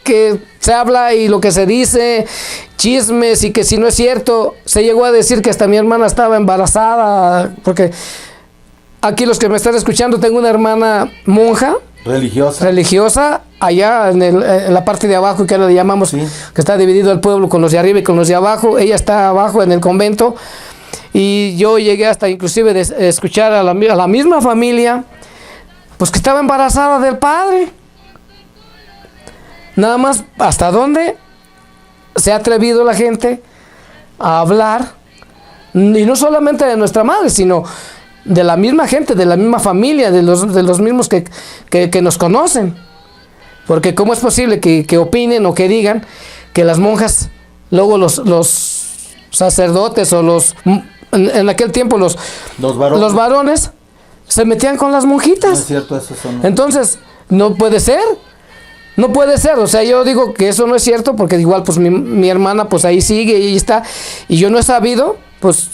se habla y lo que se dice, chismes y que si no es cierto, se llegó a decir que hasta mi hermana estaba embarazada, porque aquí los que me están escuchando, tengo una hermana monja. Religiosa, allá en la parte de abajo, que ahora le llamamos, sí, que está dividido el pueblo con los de arriba y con los de abajo. Ella está abajo en el convento. Y yo llegué hasta inclusive de escuchar a la misma familia, pues que estaba embarazada del padre. Nada más, ¿hasta dónde se ha atrevido la gente a hablar? Y no solamente de nuestra madre, sino de la misma gente, de la misma familia, de los mismos que nos conocen. Porque ¿cómo es posible que opinen o que digan que las monjas, luego los sacerdotes o en aquel tiempo los varones se metían con las monjitas? No es cierto, eso son... Entonces, no puede ser, o sea, yo digo que eso no es cierto, porque igual pues mi hermana pues ahí sigue y ahí está, y yo no he sabido, pues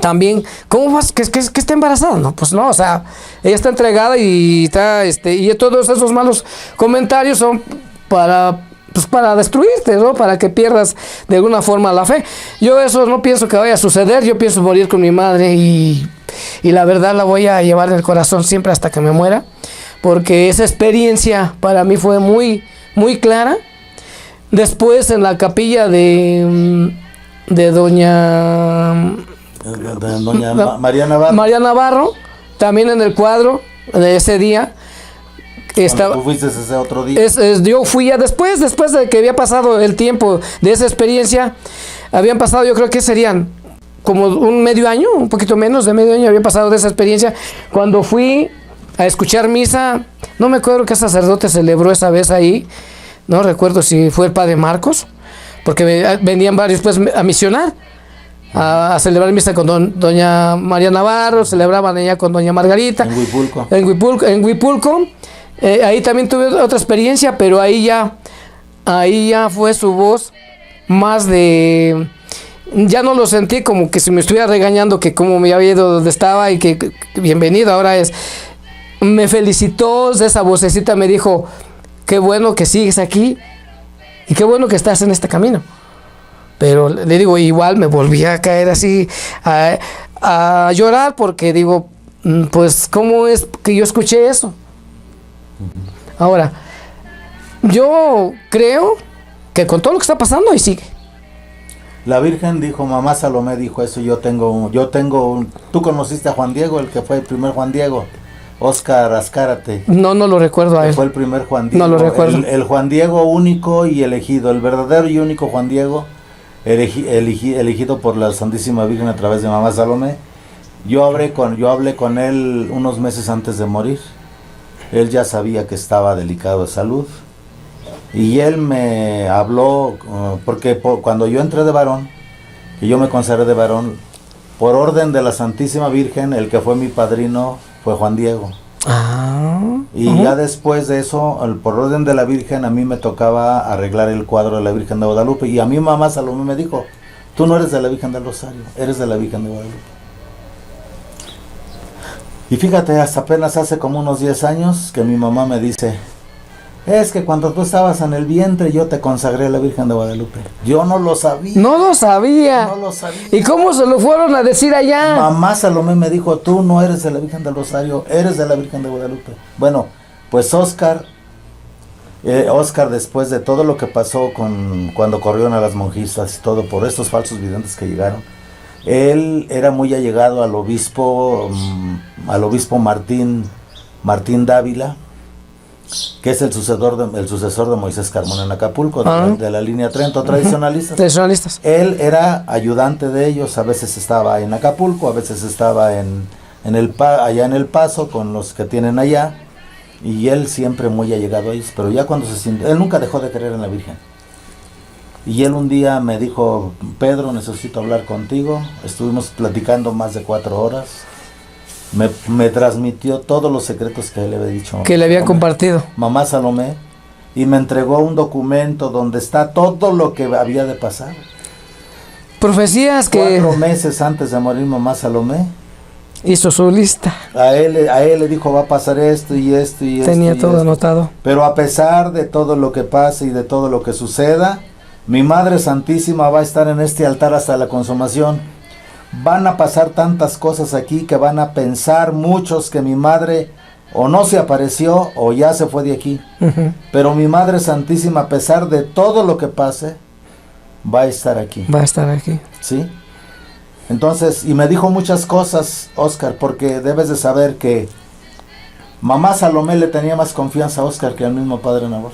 también, ¿cómo vas? ¿Que está embarazada? No, pues no, o sea, ella está entregada y está, y todos esos malos comentarios son para destruirte, ¿no? Para que pierdas de alguna forma la fe. Yo eso no pienso que vaya a suceder, yo pienso morir con mi madre y la verdad la voy a llevar en el corazón siempre hasta que me muera, porque esa experiencia para mí fue muy, muy clara. Después en la capilla de doña María Navarro, también en el cuadro de ese día, ¿tú fuiste ese otro día? Yo fui ya después de que había pasado el tiempo de esa experiencia. Habían pasado, yo creo que serían como un medio año, un poquito menos de medio año había pasado de esa experiencia. Cuando fui a escuchar misa, no me acuerdo qué sacerdote celebró esa vez ahí, no recuerdo si fue el padre Marcos, porque venían varios pues a misionar, a celebrar misa con doña María Navarro, celebraban ella con doña Margarita. En Huipulco. Ahí también tuve otra experiencia, pero ahí ya fue su voz más de... Ya no lo sentí como que si me estuviera regañando, que como me había ido donde estaba y que bienvenido, ahora es... Me felicitó, de esa vocecita me dijo, qué bueno que sigues aquí y qué bueno que estás en este camino. Pero le digo, igual me volví a caer así, a llorar, porque digo, pues, ¿cómo es que yo escuché eso? Ahora, yo creo que con todo lo que está pasando ahí sigue. La Virgen dijo, mamá Salomé dijo eso, tú conociste a Juan Diego, el que fue el primer Juan Diego, Óscar Azcárate. No lo recuerdo a él. Fue el primer Juan Diego. No lo recuerdo. El Juan Diego único y elegido, el verdadero y único Juan Diego, elegido por la Santísima Virgen a través de mamá Salomé. Yo hablé con él unos meses antes de morir. Él ya sabía que estaba delicado de salud y él me habló, porque cuando yo entré de varón, que yo me consagré de varón, por orden de la Santísima Virgen, el que fue mi padrino fue Juan Diego. Y ya después de eso, por orden de la Virgen, a mí me tocaba arreglar el cuadro de la Virgen de Guadalupe. Y a mi mamá Salomé me dijo, tú no eres de la Virgen del Rosario, eres de la Virgen de Guadalupe. Y fíjate, hasta apenas hace como unos 10 años que mi mamá me dice, es que cuando tú estabas en el vientre yo te consagré a la Virgen de Guadalupe. Yo no lo sabía. No lo sabía. No lo sabía. ¿Y cómo se lo fueron a decir allá? Mamá Salomé me dijo, tú no eres de la Virgen del Rosario, eres de la Virgen de Guadalupe. Bueno, pues Oscar después de todo lo que pasó cuando corrieron a las monjistas y todo por estos falsos videntes que llegaron, él era muy allegado al obispo Martín Dávila, que es el sucesor de Moisés Carmona en Acapulco, de la línea Trento, tradicionalistas. Tradicionalistas. Él era ayudante de ellos, a veces estaba en Acapulco, a veces estaba allá en El Paso con los que tienen allá, y él siempre muy allegado a ellos, pero ya cuando él nunca dejó de creer en la Virgen. Y él un día me dijo, Pedro, necesito hablar contigo. Estuvimos platicando más de 4 horas. Me transmitió todos los secretos que él le había dicho. Que le había compartido. Mamá Salomé. Y me entregó un documento donde está todo lo que había de pasar. Profecías que... 4 meses antes de morir mamá Salomé. Hizo su lista. A él le dijo, va a pasar esto y esto y esto. Tenía todo anotado. Pero a pesar de todo lo que pase y de todo lo que suceda, mi Madre Santísima va a estar en este altar hasta la consumación. Van a pasar tantas cosas aquí que van a pensar muchos que mi madre o no se apareció o ya se fue de aquí. Pero mi Madre Santísima, a pesar de todo lo que pase, va a estar aquí. Va a estar aquí. ¿Sí? Entonces, y me dijo muchas cosas, Oscar, porque debes de saber que mamá Salomé le tenía más confianza a Oscar que al mismo Padre Nabor.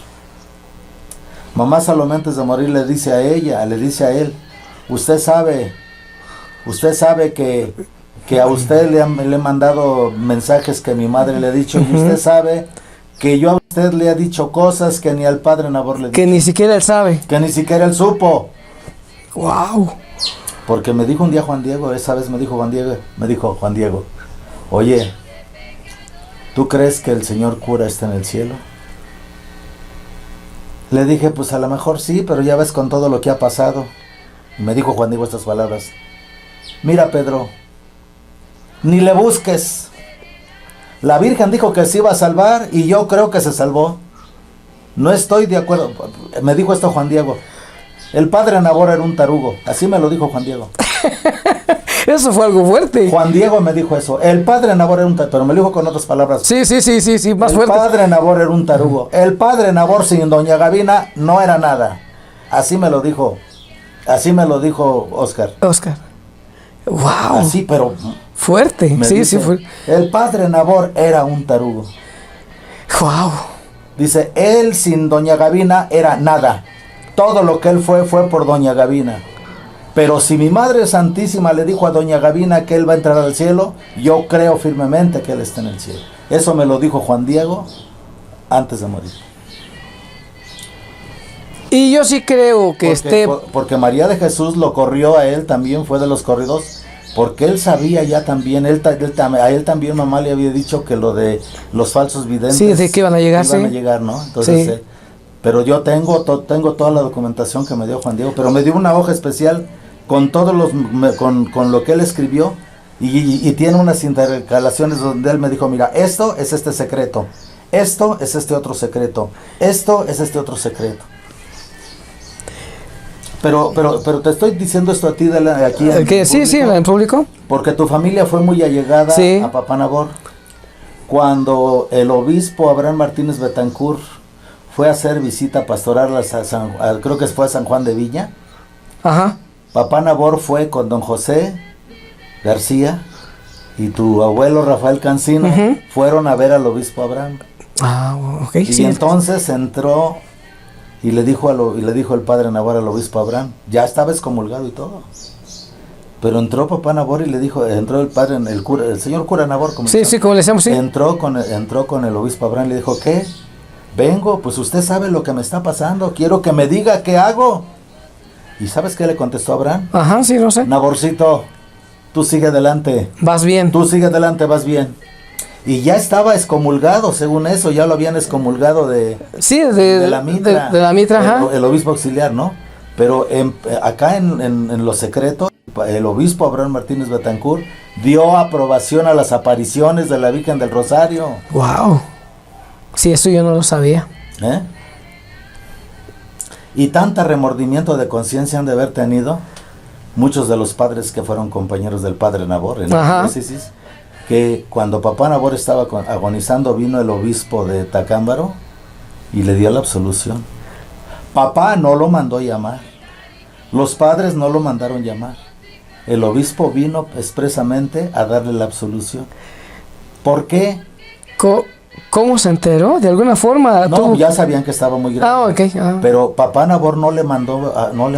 Mamá Salomé antes de morir le dice a él, usted sabe que a usted le he mandado mensajes que mi madre le ha dicho, y usted sabe que yo a usted le he dicho cosas que ni al Padre Nabor le he dicho. Que ni siquiera él sabe. Que ni siquiera él supo. ¡Wow! Porque me dijo un día Juan Diego, esa vez me dijo Juan Diego, oye, ¿tú crees que el señor cura está en el cielo? Le dije, pues a lo mejor sí, pero ya ves con todo lo que ha pasado. Y me dijo Juan Diego estas palabras, mira Pedro, ni le busques. La Virgen dijo que se iba a salvar y yo creo que se salvó. No estoy de acuerdo. Me dijo esto Juan Diego. El Padre Nabor era un tarugo. Así me lo dijo Juan Diego. Eso fue algo fuerte. Juan Diego me dijo eso. El Padre Nabor era un tarugo. Pero me lo dijo con otras palabras. Sí, más fuerte. El Padre Nabor era un tarugo. El Padre Nabor sin doña Gavina no era nada. Así me lo dijo. Así me lo dijo Oscar. Wow. Así, pero fuerte. Sí, fue. El Padre Nabor era un tarugo. Wow. Dice, él sin doña Gavina era nada. Todo lo que él fue por doña Gavina. Pero si mi Madre Santísima le dijo a doña Gavina que él va a entrar al cielo, yo creo firmemente que él está en el cielo. Eso me lo dijo Juan Diego antes de morir. Y yo sí creo que porque María de Jesús lo corrió a él también, fue de los corridos, porque él sabía ya también, a él también mamá le había dicho que lo de los falsos videntes. Sí, de que iban a llegar, iban a llegar, ¿no? Entonces, sí. Pero yo tengo toda la documentación que me dio Juan Diego, pero me dio una hoja especial con todos con lo que él escribió, y tiene unas intercalaciones donde él me dijo, mira, esto es este secreto, esto es este otro secreto, esto es este otro secreto. Pero te estoy diciendo esto a ti aquí en público, sí, en público. Porque tu familia fue muy allegada a Papá Nabor. Cuando el obispo Abraham Martínez Betancourt fue a hacer visita pastoral creo que fue a San Juan de Villa. Ajá. Papá Nabor fue con don José García y tu abuelo Rafael Cancino, fueron a ver al obispo Abraham. Ok. Y entonces entró y le dijo el padre Nabor al obispo Abraham, ya estaba excomulgado y todo. Pero entró Papá Nabor y le dijo, entró el señor cura Nabor, como como le decíamos, sí. Entró con el obispo Abraham y le dijo, ¿qué? Vengo, pues usted sabe lo que me está pasando, quiero que me diga qué hago. ¿Y sabes qué le contestó Abraham? Ajá, sí, no sé. Naborcito, tú sigue adelante. Vas bien. Tú sigue adelante, vas bien. Y ya estaba excomulgado, según eso, ya lo habían excomulgado Sí, de la mitra. De la mitra, ajá. El obispo auxiliar, ¿no? Pero acá en lo secreto, el obispo Abraham Martínez Betancourt dio aprobación a las apariciones de la Virgen del Rosario. Wow. Sí, eso yo no lo sabía. ¿Eh? Y tanta remordimiento de conciencia han de haber tenido muchos de los padres que fueron compañeros del padre Nabor en la diócesis, que cuando papá Nabor estaba agonizando vino el obispo de Tacámbaro y le dio la absolución. Papá no lo mandó llamar, los padres no lo mandaron llamar, el obispo vino expresamente a darle la absolución. ¿Por qué? ¿Cómo se enteró? ¿De alguna forma? No, ya sabían que estaba muy grave. Pero papá Nabor no le mandó... no la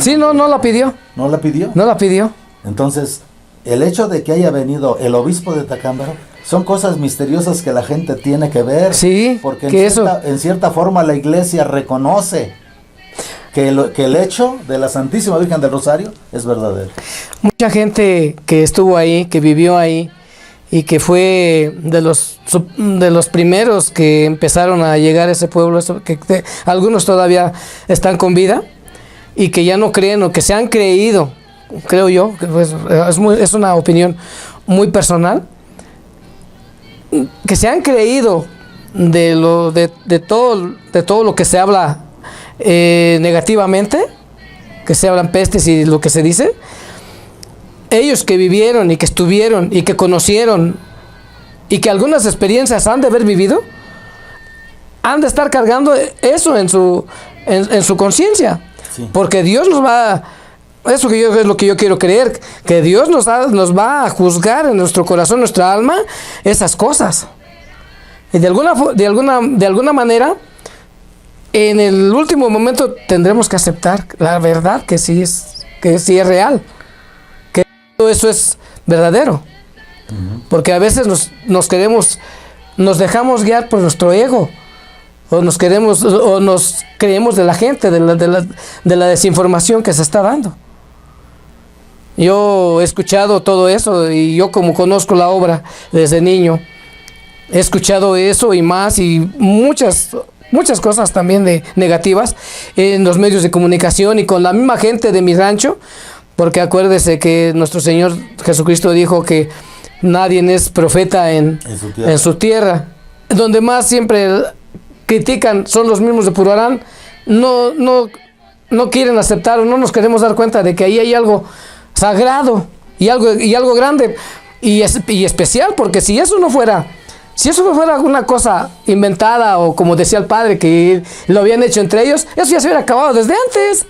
pidió. ¿No la pidió? No la pidió. Entonces, el hecho de que haya venido el obispo de Tacámbaro son cosas misteriosas que la gente tiene que ver. Sí, porque en cierta forma la iglesia reconoce que el hecho de la Santísima Virgen del Rosario es verdadero. Mucha gente que estuvo ahí, que vivió ahí, y que fue de los primeros que empezaron a llegar a ese pueblo, algunos todavía están con vida, y que ya no creen o que se han creído, creo yo, que pues, es una opinión muy personal, que se han creído de todo lo que se habla negativamente, que se hablan pestes y lo que se dice. Ellos que vivieron y que estuvieron y que conocieron y que algunas experiencias han de haber vivido, han de estar cargando eso en su conciencia. Sí. Porque Dios nos va, eso es lo que yo quiero creer, que Dios nos va a juzgar en nuestro corazón, nuestra alma, esas cosas. Y de alguna manera, en el último momento tendremos que aceptar la verdad que sí es real. Todo eso es verdadero, porque a veces nos dejamos guiar por nuestro ego, o nos creemos de la gente, de la desinformación que se está dando. Yo he escuchado todo eso, y yo como conozco la obra desde niño, he escuchado eso y más, y muchas cosas también negativas en los medios de comunicación y con la misma gente de mi rancho. Porque acuérdese que nuestro Señor Jesucristo dijo que nadie es profeta en su tierra. Donde más siempre critican son los mismos de Purarán. No quieren aceptar o no nos queremos dar cuenta de que ahí hay algo sagrado y algo grande y especial. Porque si eso fuera una cosa inventada, o como decía el padre, que lo habían hecho entre ellos, eso ya se hubiera acabado desde antes.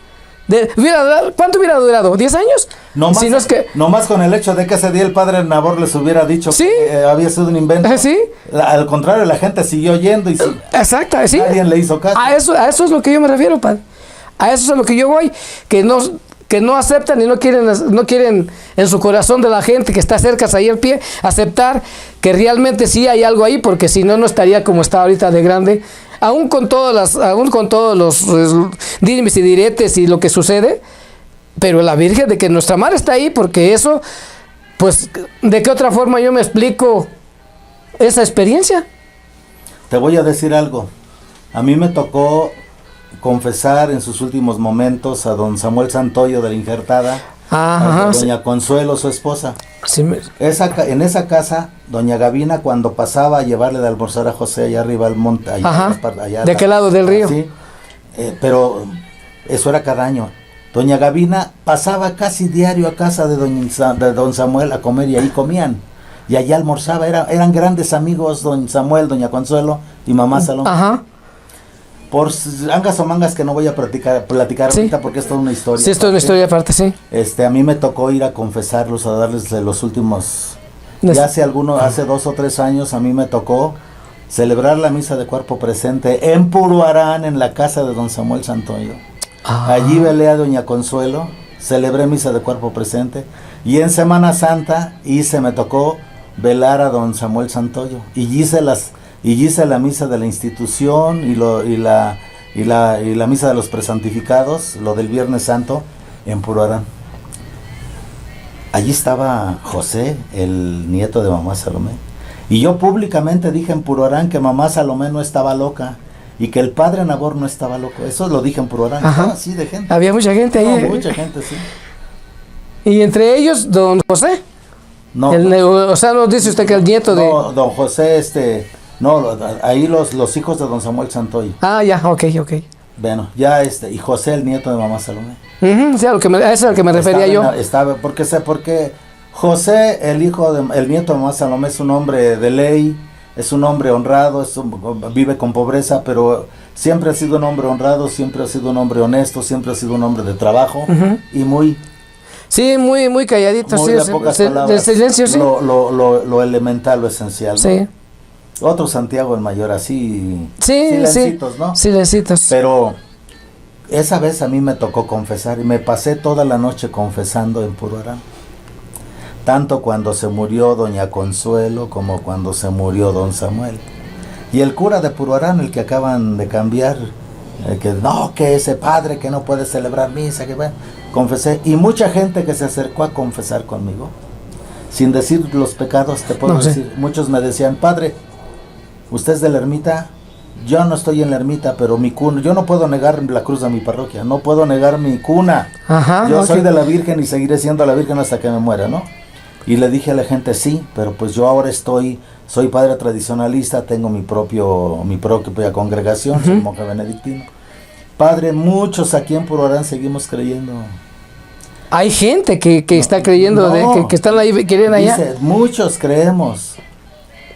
¿Cuánto hubiera durado? ¿10 años? No más con el hecho de que ese día el padre Nabor les hubiera dicho ¿sí? que había sido un invento. ¿Sí? Al contrario, la gente siguió yendo y exacto, ¿sí? Nadie le hizo caso. A eso es lo que yo me refiero, padre. A eso es a lo que yo voy, que no aceptan y no quieren en su corazón de la gente que está cerca, ahí al pie, aceptar que realmente sí hay algo ahí, porque si no estaría como está ahorita de grande. Aún con todos los dimes y diretes y lo que sucede, pero la Virgen, de que nuestra madre está ahí, porque eso, pues, ¿de qué otra forma yo me explico esa experiencia? Te voy a decir algo. A mí me tocó confesar en sus últimos momentos a don Samuel Santoyo de la Injertada, a doña Consuelo, su esposa. Sí, en esa casa, doña Gavina, cuando pasaba a llevarle de almorzar a José allá arriba al monte, allá ¿de qué lado del río? Sí, pero eso era cada año. Doña Gavina pasaba casi diario a casa de don Samuel a comer, y ahí comían. Y allá almorzaba, eran grandes amigos don Samuel, doña Consuelo y mamá Salomé. Por angas o mangas que no voy a platicar sí. Ahorita, porque es toda una historia. Sí, es toda una historia aparte, sí. A mí me tocó ir a confesarlos, a darles los últimos... Ya hace 2 o 3 años, a mí me tocó celebrar la misa de cuerpo presente en Puruarán, en la casa de don Samuel Santoyo. Allí velé a doña Consuelo, celebré misa de cuerpo presente, y en Semana Santa me tocó velar a don Samuel Santoyo, y hice la misa de la institución y la misa de los presantificados, lo del Viernes Santo, en Puro Arán. Allí estaba José, el nieto de mamá Salomé. Y yo públicamente dije en Puro Arán que mamá Salomé no estaba loca y que el padre Nabor no estaba loco. Eso lo dije en Puro Arán. Así de gente. Había mucha gente ahí. No, mucha gente, sí. Y entre ellos, don José. No, o sea, nos dice usted que el nieto de... No, don José, no, ahí los hijos de don Samuel Santoy. Ah, ya, ok. Bueno, ya y José, el nieto de mamá Salomé. Sí, a eso es a lo que me refería yo. Porque José, el nieto de mamá Salomé, es un hombre de ley, es un hombre honrado, vive con pobreza, pero siempre ha sido un hombre honrado, siempre ha sido un hombre honesto, siempre ha sido un hombre de trabajo y muy... Sí, muy calladito, muy sí, de pocas palabras, del silencio, sí. Lo elemental, lo esencial, ¿no? Sí. Otro Santiago el Mayor, así, sí, silencitos, ¿no? Silencitos. Pero esa vez a mí me tocó confesar y me pasé toda la noche confesando en Puro Arán. Tanto cuando se murió doña Consuelo como cuando se murió don Samuel. Y el cura de Puro Arán, el que acaban de cambiar, que ese padre que no puede celebrar misa, que bueno, confesé. Y mucha gente que se acercó a confesar conmigo, sin decir los pecados, te puedo decir, muchos me decían, padre, ¿usted es de la ermita? Yo no estoy en la ermita, pero mi cuna, yo no puedo negar la cruz de mi parroquia, no puedo negar mi cuna. Yo soy de la Virgen y seguiré siendo la Virgen hasta que me muera, ¿no? Y le dije a la gente, sí, pero pues yo ahora soy padre tradicionalista, tengo mi propia congregación, soy monje benedictino. Padre, muchos aquí en Puro Arán seguimos creyendo. Hay gente que está creyendo, que están ahí, quieren allá. Dice, muchos creemos,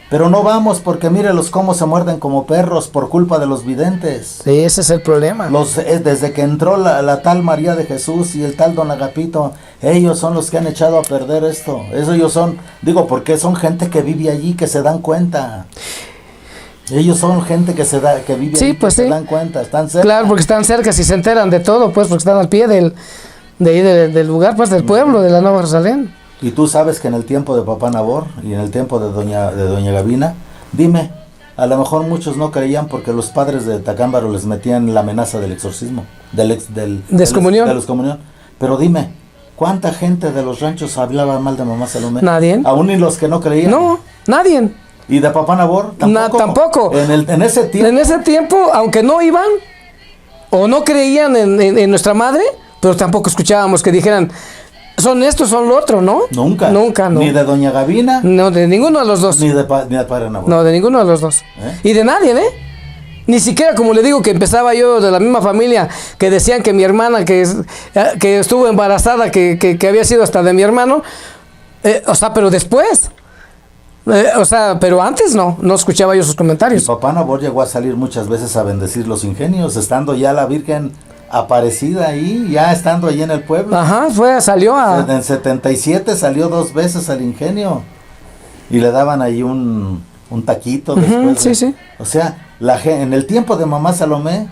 pero no vamos porque mírelos cómo se muerden como perros por culpa de los videntes. Sí, ese es el problema. Desde que entró la tal María de Jesús y el tal Don Agapito, ellos son los que han echado a perder esto. Ellos son, porque son gente que vive allí, que se dan cuenta. Ellos son gente que vive allí, pues que se dan cuenta, están cerca. Claro, porque están cerca, si se enteran de todo, pues porque están al pie del lugar, pues del pueblo, de la Nueva Jerusalén. Y tú sabes que en el tiempo de Papá Nabor y en el tiempo de doña Gavina, dime, a lo mejor muchos no creían porque los padres de Tacámbaro les metían la amenaza del exorcismo, del excomunión. Pero dime, ¿cuánta gente de los ranchos hablaba mal de mamá Salomé? Nadie. Aún ni los que no creían. No, nadie. ¿Y de Papá Nabor? Tampoco. En ese tiempo, aunque no iban o no creían en nuestra madre, pero tampoco escuchábamos que dijeran, son esto, son lo otro, ¿no? Nunca, no. Ni de doña Gavina. No, de ninguno de los dos. Ni de padre Nabor. No, de ninguno de los dos. Y de nadie, Ni siquiera, como le digo, que empezaba yo de la misma familia, que decían que mi hermana, que estuvo embarazada, que había sido hasta de mi hermano, pero después... pero antes no escuchaba yo sus comentarios. Y Papá Nabor llegó a salir muchas veces a bendecir los ingenios, estando ya la Virgen aparecida ahí, ya estando allí en el pueblo. Salió a... En 77 salió 2 veces al ingenio y le daban ahí un taquito después. Sí. O sea, en el tiempo de mamá Salomé,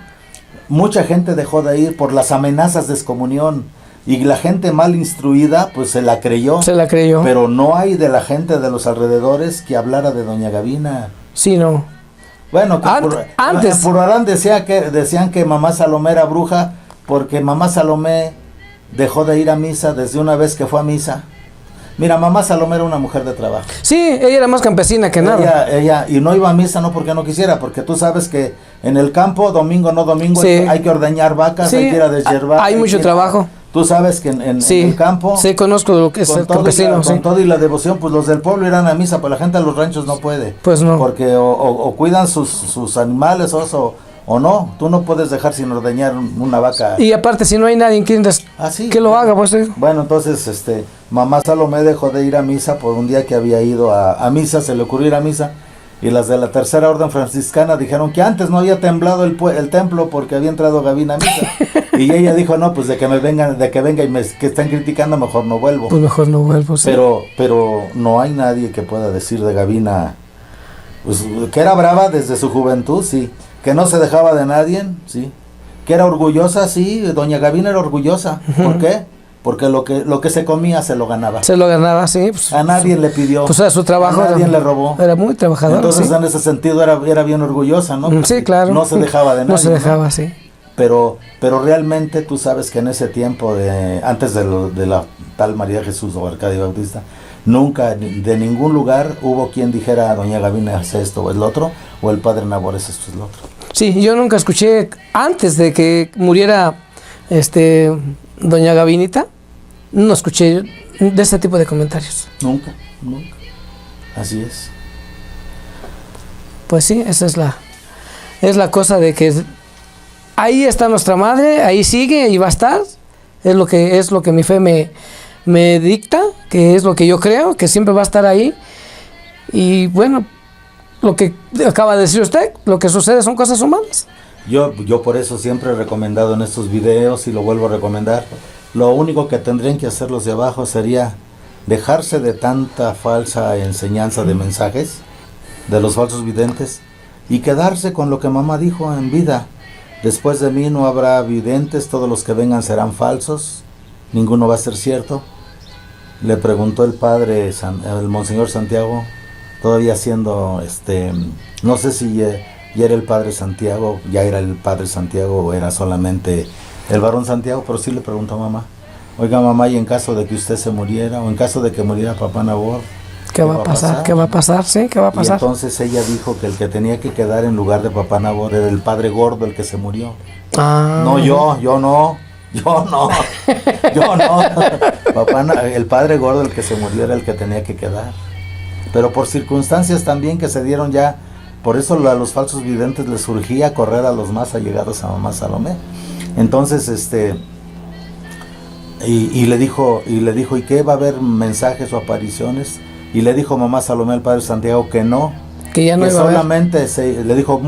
mucha gente dejó de ir por las amenazas de excomunión. Y la gente mal instruida, pues se la creyó. Pero no hay de la gente de los alrededores que hablara de doña Gavina. Sí, no. Bueno, que antes. Puro Arán decían que mamá Salomé era bruja porque mamá Salomé dejó de ir a misa desde una vez que fue a misa. Mira, mamá Salomé era una mujer de trabajo. Sí, ella era más campesina que nada. Ella, y no iba a misa no porque no quisiera, porque tú sabes que en el campo, domingo no domingo, hay que ordeñar vacas, hay que ir a deshiervar. Hay mucho trabajo. Tú sabes que en el campo... Sí, conozco lo que es el campesino. Con todo y la devoción, pues los del pueblo irán a misa, pero la gente de los ranchos no puede. Pues no. Porque o cuidan sus animales o no. Tú no puedes dejar sin ordeñar una vaca. Y aparte, si no hay nadie que lo haga, pues... Bueno, entonces, mamá Salomé dejó de ir a misa por un día que había ido a misa, se le ocurrió ir a misa. Y las de la Tercera Orden Franciscana dijeron que antes no había temblado el templo porque había entrado Gavina a misa. Y ella dijo, no, pues de que venga y que estén criticando, mejor no vuelvo. Pues mejor no vuelvo, sí. Pero no hay nadie que pueda decir de Gavina, pues que era brava desde su juventud, sí. Que no se dejaba de nadie, sí. Que era orgullosa, sí. Doña Gavina era orgullosa. ¿Por qué? Porque lo que se comía se lo ganaba. Se lo ganaba, sí. Pues, a nadie le pidió. Pues a su trabajo. A nadie le robó. Era muy trabajador. Entonces, en ese sentido, era bien orgullosa, ¿no? Porque sí, claro. no se dejaba de nadie. No se dejaba, ¿no? Sí. pero realmente tú sabes que en ese tiempo, antes de la tal María Jesús o Arcadio Bautista, nunca de ningún lugar hubo quien dijera doña Gavina es esto o es lo otro, o el padre Nabor es esto o es lo otro. Sí, yo nunca escuché, antes de que muriera doña Gavinita, no escuché de este tipo de comentarios. Nunca. Así es. Pues sí, esa es la cosa de que ahí está nuestra madre, ahí sigue y va a estar. Es lo que mi fe me dicta, que es lo que yo creo, que siempre va a estar ahí. Y bueno, lo que acaba de decir usted, lo que sucede son cosas humanas. Yo por eso siempre he recomendado en estos videos y lo vuelvo a recomendar. Lo único que tendrían que hacer los de abajo sería dejarse de tanta falsa enseñanza de mensajes de los falsos videntes y quedarse con lo que mamá dijo en vida. Después de mí no habrá videntes, todos los que vengan serán falsos, ninguno va a ser cierto. Le preguntó el padre, el monseñor Santiago, todavía siendo, no sé si ya era el padre Santiago, ya era el padre Santiago o era solamente el varón Santiago, pero sí le preguntó a mamá, oiga mamá, y en caso de que usted se muriera, o en caso de que muriera papá Nabor, ¿qué va a pasar? ¿Qué va a pasar? Sí, ¿qué va a pasar? Y entonces ella dijo que el que tenía que quedar en lugar de papá Nabor era el padre gordo, el que se murió. No, yo no. El padre gordo, el que se murió, era el que tenía que quedar. Pero por circunstancias también que se dieron ya, por eso a los falsos videntes les surgía correr a los más allegados a mamá Salomé. Entonces, y le dijo, ¿y qué va a haber mensajes o apariciones? Y le dijo mamá Salomé al padre Santiago que no, que ya no que iba solamente le dijo,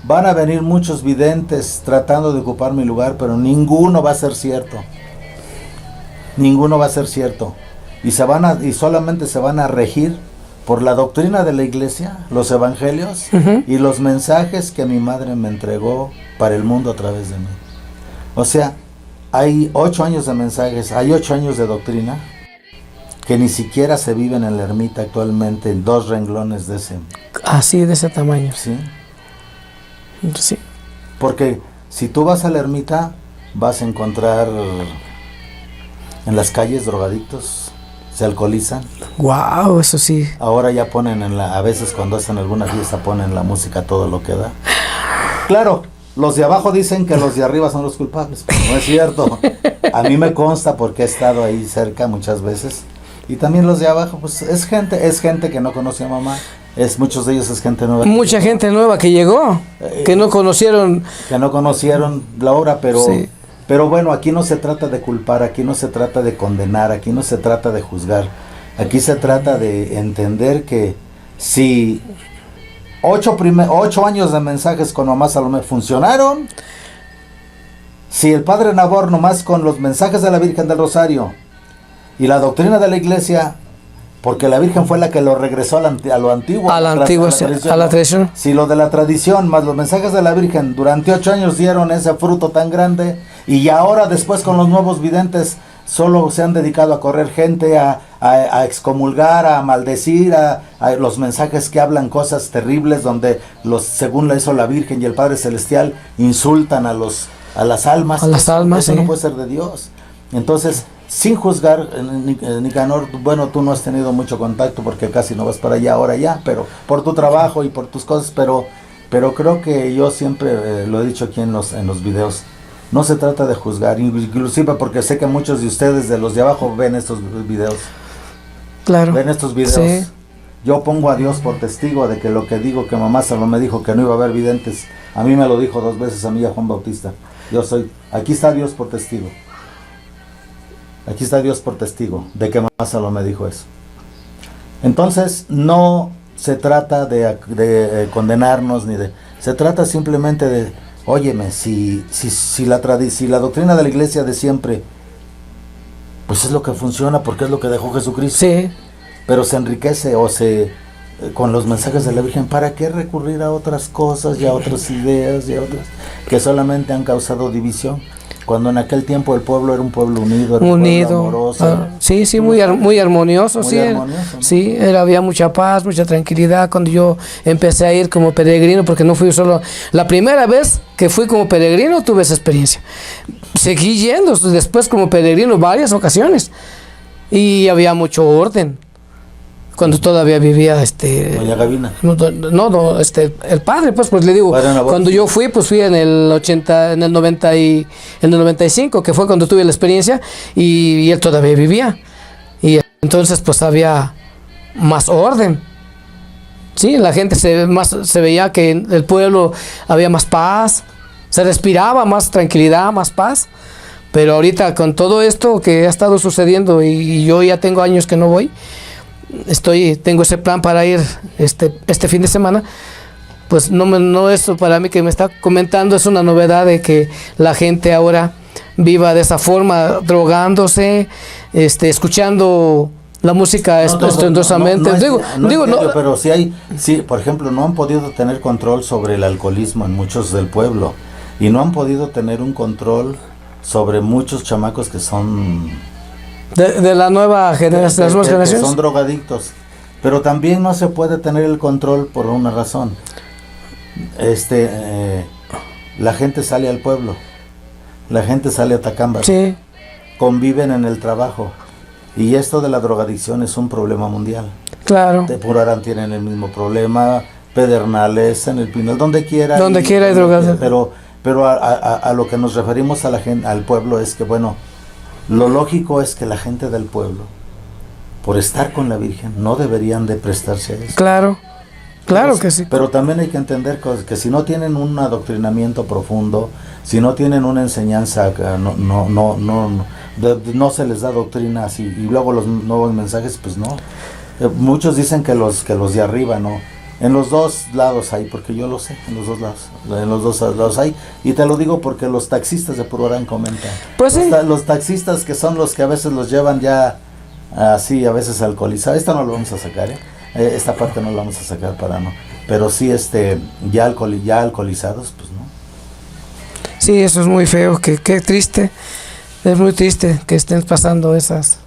van a venir muchos videntes tratando de ocupar mi lugar, pero ninguno va a ser cierto. Ninguno va a ser cierto. Y solamente se van a regir por la doctrina de la iglesia, los evangelios y los mensajes que mi madre me entregó para el mundo a través de mí. O sea, hay 8 años de mensajes, hay 8 años de doctrina que ni siquiera se viven en la ermita actualmente, en 2 renglones de ese. Así, de ese tamaño. Sí. Sí. Porque si tú vas a la ermita, vas a encontrar en las calles drogadictos, se alcoholizan. Wow, eso sí. Ahora ya ponen a veces cuando hacen alguna fiesta ponen la música todo lo que da. Claro, los de abajo dicen que los de arriba son los culpables, pero no es cierto. A mí me consta porque he estado ahí cerca muchas veces. Y también los de abajo, pues es gente que no conoce a mamá. Muchos de ellos es gente nueva. Mucha gente nueva que llegó, que no conocieron. Que no conocieron la obra, pero, sí. Pero bueno, aquí no se trata de culpar, aquí no se trata de condenar, aquí no se trata de juzgar. Aquí se trata de entender que si 8 años de mensajes con mamá Salomé funcionaron, si el padre Nabor nomás con los mensajes de la Virgen del Rosario y la doctrina de la iglesia, porque la Virgen fue la que lo regresó a lo antiguo. A la tradición. Si lo de la tradición más los mensajes de la Virgen durante 8 años dieron ese fruto tan grande, y ahora después con los nuevos videntes solo se han dedicado a correr gente, a excomulgar, a maldecir, a los mensajes que hablan cosas terribles, donde según la hizo la Virgen y el Padre Celestial, insultan a las almas. Eso sí. No puede ser de Dios. Entonces, sin juzgar, Nicanor, bueno, tú no has tenido mucho contacto porque casi no vas para allá ahora ya, pero por tu trabajo y por tus cosas, pero creo que yo siempre lo he dicho aquí en los videos, no se trata de juzgar, inclusive porque sé que muchos de ustedes de los de abajo ven estos videos. Claro. Ven estos videos. Sí. Yo pongo a Dios por testigo de que lo que digo, que mamá Salomé dijo que no iba a haber videntes, a mí me lo dijo 2 veces a mí y a Juan Bautista. Aquí está Dios por testigo. Aquí está Dios por testigo de que mamá Salomé dijo eso. Entonces, no se trata de condenarnos, se trata simplemente de, óyeme, si la doctrina de la iglesia de siempre, pues es lo que funciona porque es lo que dejó Jesucristo. Sí. Pero se enriquece con los mensajes de la Virgen, ¿para qué recurrir a otras cosas y a otras ideas y a otras que solamente han causado división? cuando en aquel tiempo el pueblo era un pueblo unido, era un Unido, pueblo amoroso. sí, muy armonioso, Muy sí, armonioso, ¿no? sí, había mucha paz, mucha tranquilidad cuando yo empecé a ir como peregrino, porque no fui solo, la primera vez que fui como peregrino tuve esa experiencia, seguí yendo después como peregrino varias ocasiones, y había mucho orden, cuando todavía vivía Doña Gavina. el padre, pues le digo, cuando yo fui, pues fui en el 80, en el 90 y en el 95, que fue cuando tuve la experiencia, y él todavía vivía. Y entonces pues había más orden. Sí, la gente se veía que en el pueblo había más paz, se respiraba más tranquilidad, más paz. Pero ahorita con todo esto que ha estado sucediendo y yo ya tengo años que no voy, tengo ese plan para ir este fin de semana, pues no es para mí que me está comentando, es una novedad de que la gente ahora viva de esa forma, drogándose, escuchando la música estrondosamente. Pero sí, por ejemplo, no han podido tener control sobre el alcoholismo en muchos del pueblo, y no han podido tener un control sobre muchos chamacos que son de la nueva generación, las nuevas generaciones, que son drogadictos. Pero también no se puede tener el control por una razón. La gente sale al pueblo, la gente sale a Tacámbaro, sí, conviven en el trabajo, y esto de la drogadicción es un problema mundial. Claro. De Purarán tienen el mismo problema, Pedernales, en el Pinal, donde quiera hay drogas. Pero a lo que nos referimos a la gente, al pueblo, es que bueno, lo lógico es que la gente del pueblo, por estar con la Virgen, no deberían de prestarse a eso. Claro que sí. Pero también hay que entender que si no tienen un adoctrinamiento profundo, si no tienen una enseñanza, no se les da doctrina así, y luego los nuevos mensajes, pues no. Muchos dicen que los de arriba, no. En los dos lados hay, porque yo lo sé, en los dos lados hay, y te lo digo porque los taxistas de Purorán comentan. Pues sí. Los taxistas que son los que a veces los llevan ya así, a veces alcoholizados. Esta no lo vamos a sacar, esta parte no la vamos a sacar para no. Pero sí, ya alcoholizados, pues no. Sí, eso es muy feo, qué triste, es muy triste que estén pasando esas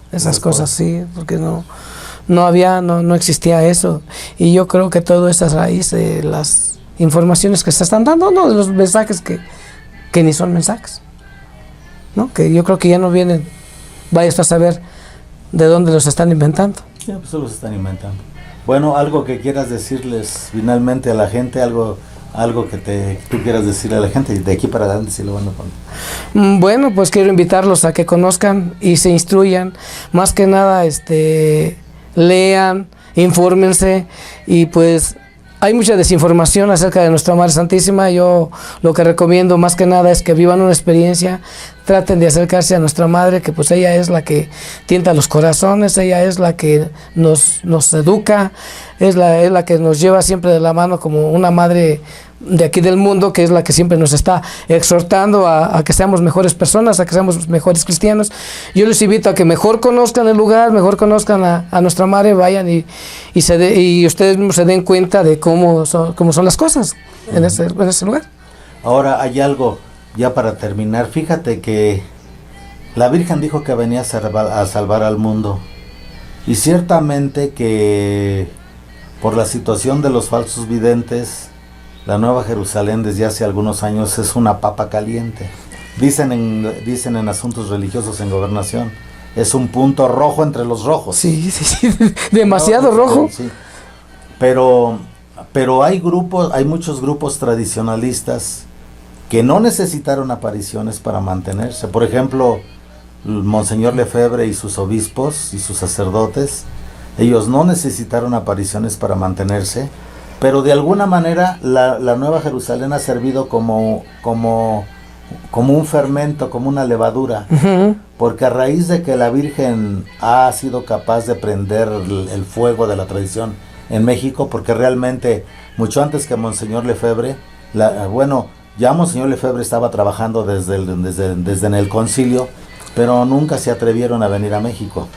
cosas, sí, porque no existía eso, y yo creo que todo eso es raíz de las informaciones que se están dando, de los mensajes que ni son mensajes, ¿no? Que yo creo que ya no vienen, vayas a saber de dónde los están inventando. Sí, pues los están inventando. Bueno, algo que quieras decirles finalmente a la gente, algo que tú quieras decirle a la gente, y de aquí para adelante si lo van a poner. Bueno, pues quiero invitarlos a que conozcan y se instruyan, más que nada, lean, infórmense, y pues hay mucha desinformación acerca de nuestra Madre Santísima. Yo lo que recomiendo más que nada es que vivan una experiencia, traten de acercarse a nuestra Madre, que pues ella es la que tienta los corazones, ella es la que nos educa, es la que nos lleva siempre de la mano como una madre de aquí del mundo, que es la que siempre nos está exhortando a que seamos mejores personas, a que seamos mejores cristianos. Yo les invito a que mejor conozcan el lugar, mejor conozcan a nuestra Madre, vayan y ustedes mismos se den cuenta de cómo son las cosas en ese lugar. Ahora hay algo, ya para terminar, fíjate que la Virgen dijo que venía a salvar al mundo, y ciertamente que por la situación de los falsos videntes, la Nueva Jerusalén desde hace algunos años es una papa caliente. Dicen en asuntos religiosos en gobernación, es un punto rojo entre los rojos. Sí, demasiado rojo. Sí. Pero hay muchos grupos tradicionalistas que no necesitaron apariciones para mantenerse. Por ejemplo, Monseñor Lefebvre y sus obispos y sus sacerdotes, ellos no necesitaron apariciones para mantenerse, pero de alguna manera la Nueva Jerusalén ha servido como un fermento, como una levadura, porque a raíz de que la Virgen ha sido capaz de prender el fuego de la tradición en México, porque realmente mucho antes que Monseñor Lefebvre, ya Monseñor Lefebvre estaba trabajando desde en el concilio, pero nunca se atrevieron a venir a México.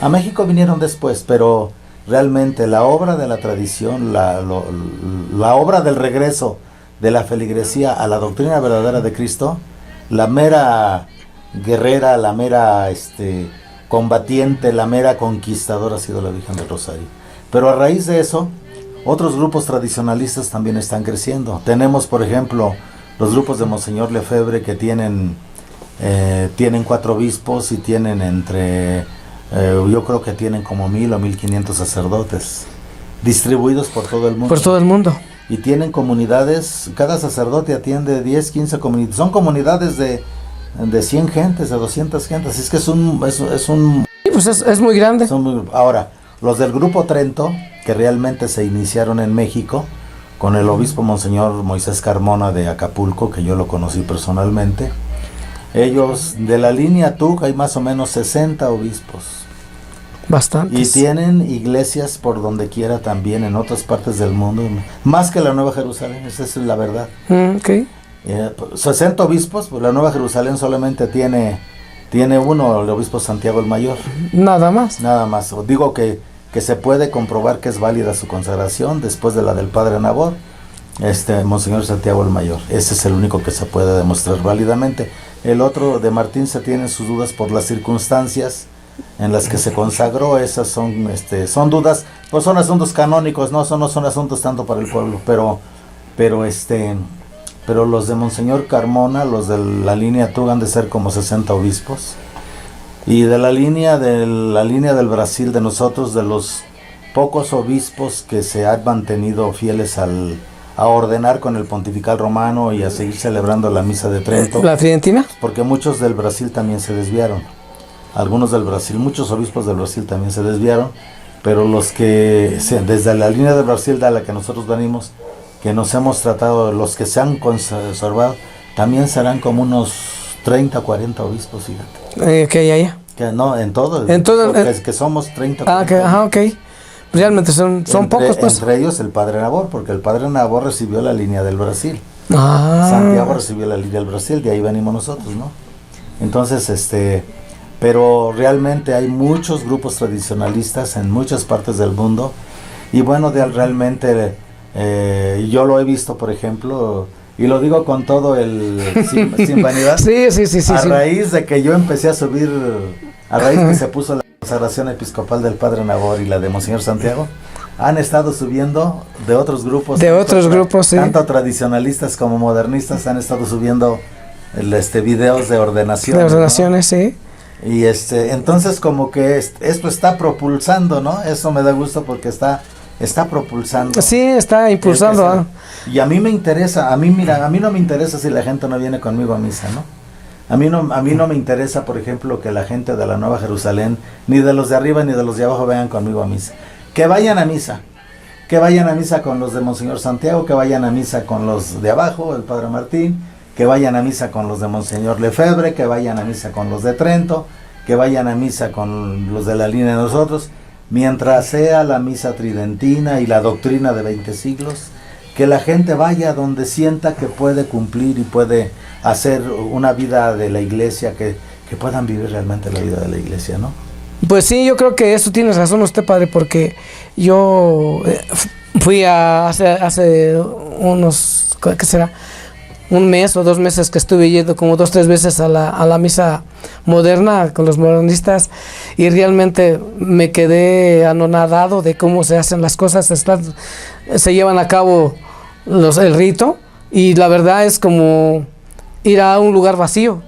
A México vinieron después, pero realmente la obra de la tradición, la obra del regreso de la feligresía a la doctrina verdadera de Cristo, la mera guerrera, la mera combatiente, la mera conquistadora ha sido la Virgen del Rosario. Pero a raíz de eso, otros grupos tradicionalistas también están creciendo. Tenemos, por ejemplo, los grupos de Monseñor Lefebvre que tienen 4 obispos y tienen yo creo que tienen como 1000 o 1500 sacerdotes distribuidos por todo el mundo. Por todo el mundo. Y tienen comunidades, cada sacerdote atiende 10, 15 comunidades. Son comunidades de 100 gentes, de 200 gentes. Es que es un Sí, pues es muy grande. Ahora, los del Grupo Trento, que realmente se iniciaron en México, con el obispo Monseñor Moisés Carmona de Acapulco, que yo lo conocí personalmente. Ellos, de la línea TUC, hay más o menos 60 obispos. Bastantes. Y tienen iglesias por donde quiera también, en otras partes del mundo, más que la Nueva Jerusalén, esa es la verdad. Okay. 60 obispos, pues la Nueva Jerusalén solamente tiene uno, el obispo Santiago el Mayor. Nada más. Nada más. Digo que se puede comprobar que es válida su consagración después de la del padre Nabor, Monseñor Santiago el Mayor. Ese es el único que se puede demostrar válidamente. El otro de Martín se tienen sus dudas por las circunstancias en las que se consagró. Esas son dudas, pues son asuntos canónicos, no son asuntos tanto para el pueblo, pero los de Monseñor Carmona, los de la línea TUG, han de ser como 60 obispos. Y de la línea del Brasil, de nosotros, de los pocos obispos que se han mantenido fieles a ordenar con el pontifical romano y a seguir celebrando la misa de Trento. ¿La Tridentina? Porque muchos del Brasil también se desviaron. Muchos obispos del Brasil también se desviaron, pero los que desde la línea del Brasil de la que nosotros venimos, que nos hemos tratado, los que se han conservado, también serán como unos 30, 40 obispos, fíjate. ¿Qué hay allá? Que no, en todo. Que somos 30. Ok. Realmente son pocos, pues. Entre ellos el padre Nabor, porque el padre Nabor recibió la línea del Brasil. Santiago recibió la línea del Brasil, de ahí venimos nosotros, ¿no? Entonces, pero realmente hay muchos grupos tradicionalistas en muchas partes del mundo. Y bueno, realmente yo lo he visto, por ejemplo, y lo digo con todo sin vanidad. Sí. A raíz de que yo empecé a subir, a raíz que se puso la consagración episcopal del padre Nabor y la de Monseñor Santiago, han estado subiendo de otros grupos. Sí. Tanto tradicionalistas como modernistas han estado subiendo videos de ordenación. De ordenaciones, ¿no? Sí. Y entonces como que esto está propulsando, ¿no? Eso me da gusto porque está propulsando. Sí, está impulsando. Y a mí me interesa, a mí no me interesa si la gente no viene conmigo a misa, ¿no? A mí no me interesa, por ejemplo, que la gente de la Nueva Jerusalén, ni de los de arriba ni de los de abajo, vengan conmigo a misa. Que vayan a misa con los de Monseñor Santiago, que vayan a misa con los de abajo, el padre Martín, que vayan a misa con los de Monseñor Lefebvre, que vayan a misa con los de Trento, que vayan a misa con los de la línea de nosotros, mientras sea la misa tridentina y la doctrina de 20 siglos, que la gente vaya donde sienta que puede cumplir y puede hacer una vida de la iglesia, que puedan vivir realmente la vida de la iglesia, ¿no? Pues sí, yo creo que eso tiene razón usted, padre, porque yo fui hace unos, ¿qué será?, 1 mes o 2 meses que estuve yendo como 2, 3 veces a la misa moderna con los modernistas, y realmente me quedé anonadado de cómo se hacen las cosas, se llevan a cabo el rito, y la verdad es como ir a un lugar vacío.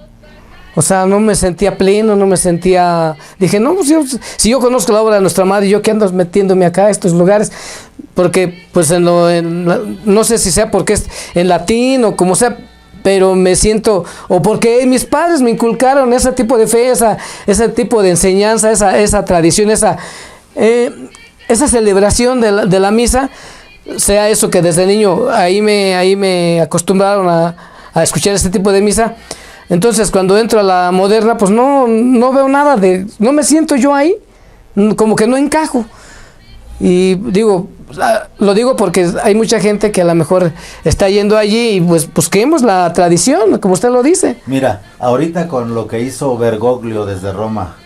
O sea, no me sentía pleno, dije, no, pues si yo conozco la obra de nuestra madre, yo que ando metiéndome acá a estos lugares, porque pues no sé si sea porque es en latín o como sea, pero me siento, o porque mis padres me inculcaron ese tipo de fe, ese tipo de enseñanza, esa tradición, esa celebración de la misa, sea eso que desde niño ahí me acostumbraron a escuchar este tipo de misa. Entonces cuando entro a la moderna, pues no veo nada no me siento yo ahí, como que no encajo. Y lo digo porque hay mucha gente que a lo mejor está yendo allí, y pues busquemos la tradición, como usted lo dice. Mira, ahorita con lo que hizo Bergoglio desde Roma,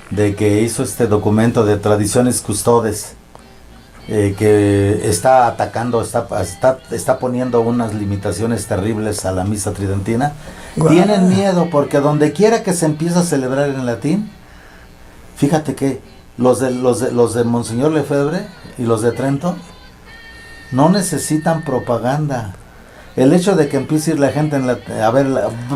de que hizo este documento de tradiciones custodes, que está atacando, está poniendo unas limitaciones terribles a la misa tridentina. Wow. Tienen miedo porque donde quiera que se empiece a celebrar en latín, fíjate que los de Monseñor Lefebvre y los de Trento no necesitan propaganda. El hecho de que empiece a ir la gente a ver,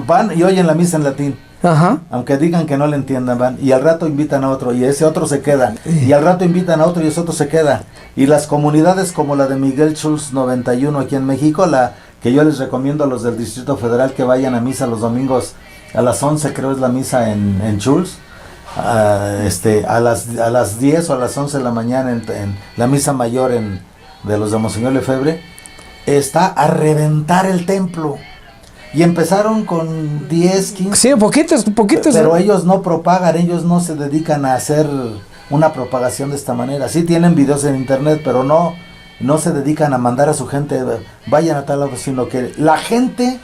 van y oyen la misa en latín. Ajá. Aunque digan que no le entiendan, van y al rato invitan a otro y ese otro se queda y al rato invitan a otro y ese otro se queda, y las comunidades como la de Miguel Schulz 91 aquí en México, la que yo les recomiendo a los del Distrito Federal que vayan a misa los domingos a las 11, creo es la misa en Schulz, a las 10 o a las 11 de la mañana en la misa mayor de los de Monseñor Lefebvre, está a reventar el templo. Y empezaron con 10, 15. Sí, poquitos. Pero ellos no propagan, ellos no se dedican a hacer una propagación de esta manera. Sí tienen videos en internet, pero no se dedican a mandar a su gente, vayan a tal lado, sino que la gente,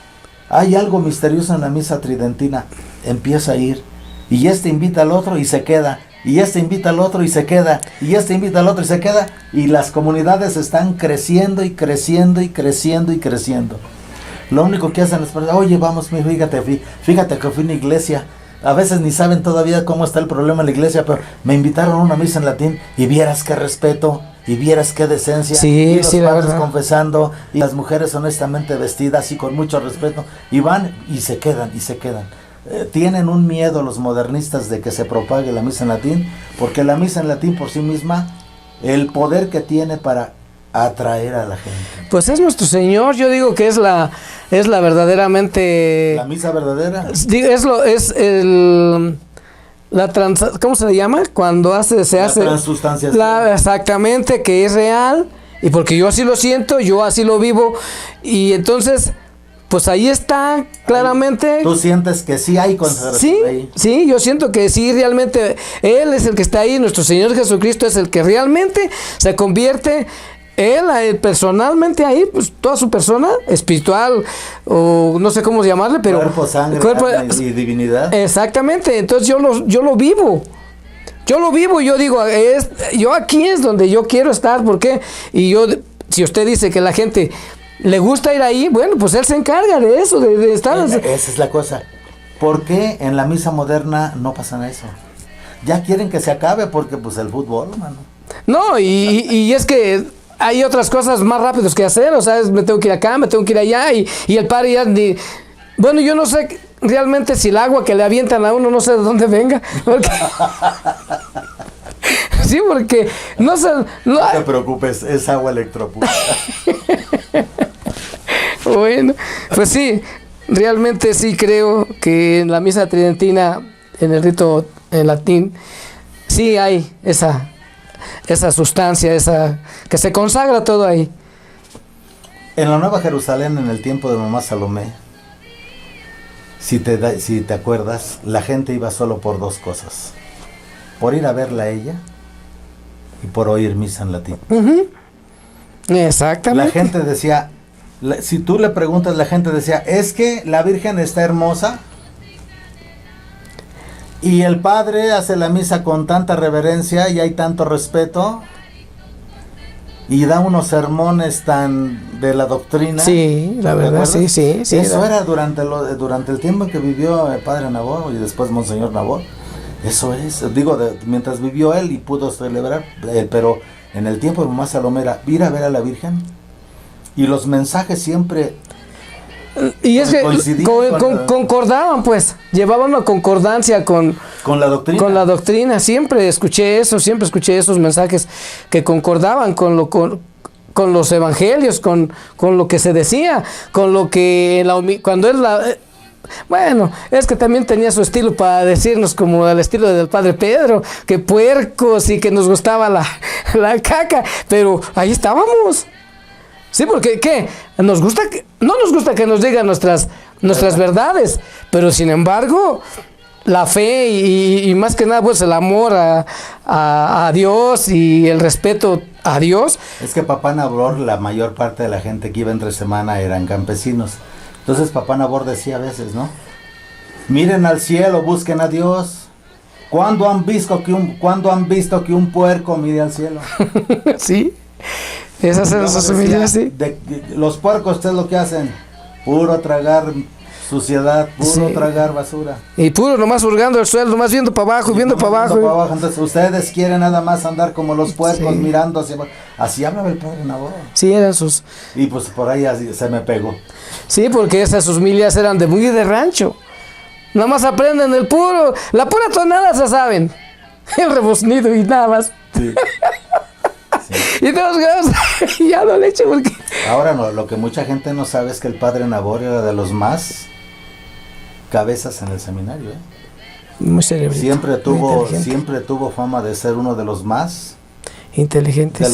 hay algo misterioso en la misa tridentina, empieza a ir. Y este invita al otro y se queda. Y este invita al otro y se queda. Y este invita al otro y se queda. Y las comunidades están creciendo y creciendo y creciendo y creciendo. Lo único que hacen es, oye, vamos, fíjate que fui a una iglesia. A veces ni saben todavía cómo está el problema en la iglesia, pero me invitaron a una misa en latín y vieras qué respeto, y vieras qué decencia. Sí, y los padres la confesando, y las mujeres honestamente vestidas y con mucho respeto, y van y se quedan. Tienen un miedo los modernistas de que se propague la misa en latín, porque la misa en latín por sí misma, el poder que tiene para atraer a la gente. Pues es nuestro Señor, yo digo que es la verdaderamente... La misa verdadera. ¿Cómo se le llama? Cuando se hace... Transustanciación. Exactamente, que es real, y porque yo así lo siento, yo así lo vivo, y entonces... Pues ahí está, claramente. ¿Tú sientes que sí hay consagración ahí? Sí, yo siento que sí, realmente Él es el que está ahí, nuestro Señor Jesucristo es el que realmente se convierte, Él personalmente ahí, pues toda su persona espiritual, o no sé cómo llamarle, pero... Cuerpo, sangre, y divinidad. Exactamente, entonces yo lo vivo. Yo digo, yo aquí es donde yo quiero estar, ¿por qué? Y si usted dice que la gente... ¿le gusta ir ahí? Bueno, pues él se encarga de eso, de estar... Esa es la cosa. ¿Por qué en la misa moderna no pasan eso? Ya quieren que se acabe porque pues el fútbol, mano. No, y es que hay otras cosas más rápidas que hacer, o sea, me tengo que ir acá, me tengo que ir allá, y el padre ya ni... Bueno, yo no sé realmente si el agua que le avientan a uno, no sé de dónde venga, porque... Sí, porque no sé... No te preocupes, es agua electropura. Bueno, pues sí, realmente sí creo que en la misa tridentina, en el rito en latín, sí hay esa sustancia, que se consagra todo ahí. En la Nueva Jerusalén, en el tiempo de Mamá Salomé, si te acuerdas, la gente iba solo por dos cosas: por ir a verla a ella y por oír misa en latín. Uh-huh. Exactamente. La gente decía, si tú le preguntas, la gente decía, es que la Virgen está hermosa y el padre hace la misa con tanta reverencia y hay tanto respeto y da unos sermones tan de la doctrina. Sí, la verdad, sí. Eso era durante el tiempo que vivió el padre Nabor y después Monseñor Nabor. Eso es, mientras vivió él y pudo celebrar, pero en el tiempo de Mamá Salomé era ir a ver a la Virgen, y los mensajes siempre... Y es que concordaban, pues, llevaban una concordancia con la doctrina. Con la doctrina, siempre escuché esos mensajes que concordaban con los evangelios, con lo que se decía, con lo que cuando él bueno, es que también tenía su estilo para decirnos, como el estilo del padre Pedro, que puercos y que nos gustaba la caca, pero ahí estábamos. Sí, porque ¿qué? No nos gusta que nos digan nuestras verdades, pero sin embargo, la fe y más que nada pues el amor a Dios y el respeto a Dios. Es que Papá Nabor, la mayor parte de la gente que iba entre semana eran campesinos. Entonces Papá Nabor decía a veces, ¿no? Miren al cielo, busquen a Dios. ¿Cuándo han visto que un puerco mire al cielo? Sí. Esas eran Luego sus decía, humillas, sí. Los puercos, ¿ustedes lo que hacen? Puro tragar suciedad, puro Sí. tragar basura. Y puro, nomás hurgando el suelo, nomás viendo para abajo, viendo para abajo. Viendo para abajo. Entonces, ustedes quieren nada más andar como los puercos, Sí. mirando hacia abajo. Así hablaba el padre Nabor. Sí, eran sus... Y pues por ahí así se me pegó. Sí, porque esas sus millas eran de muy de rancho. Nada más aprenden el puro, la pura tonada se saben. El rebuznido y nada más. Sí. Y todos ya no le echo porque... Ahora no, lo que mucha gente no sabe es que el padre Nabor era de los más cabezas en el seminario. Muy cerebrito. Siempre tuvo fama de ser uno de los más inteligentes. de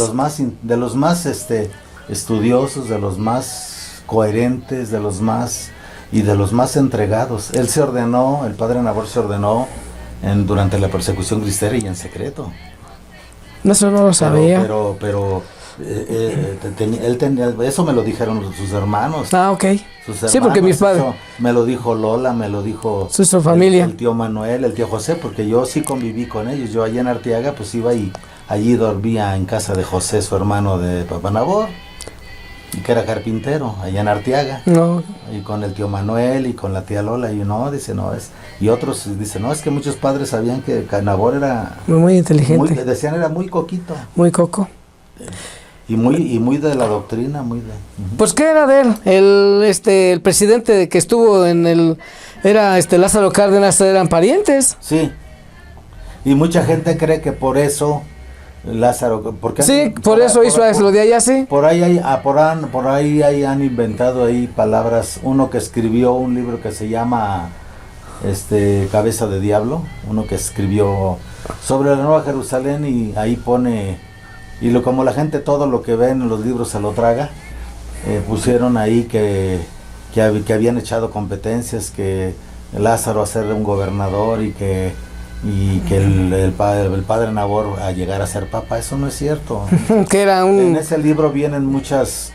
los más estudiosos, de los más coherentes, de los más entregados. Él se ordenó, el padre Nabor se ordenó durante la persecución cristera y en secreto. Eso no lo sabía. Pero él tenía, eso me lo dijeron sus hermanos. Ah, ok. Sus Sí, porque mis padres... eso me lo dijo Lola, me lo dijo Su familia. el tío Manuel, el tío José, porque yo sí conviví con ellos. Yo allá en Arteaga pues iba y allí dormía en casa de José, su hermano de Papá Nabor, y que era carpintero, allá en Arteaga. No, Y con el tío Manuel y con la tía Lola, y y otros dicen, no, es que muchos padres sabían que Nabor era muy inteligente. decían era muy coquito. Muy coco. Y muy de la doctrina, muy de... Ujú. Pues, ¿qué era de él? El presidente que estuvo era Lázaro Cárdenas, eran parientes. Sí. Y mucha gente cree que por eso Lázaro, porque Sí, por eso hizo lo de allá, sí. por ahí han inventado ahí palabras. Uno que escribió un libro que se llama Cabeza de Diablo, uno que escribió sobre la Nueva Jerusalén, y ahí pone, como la gente todo lo que ve en los libros se lo traga, pusieron ahí que habían echado competencias, que Lázaro a ser un gobernador y que el padre Nabor a llegar a ser papa. Eso no es cierto. Que era En ese libro vienen muchas,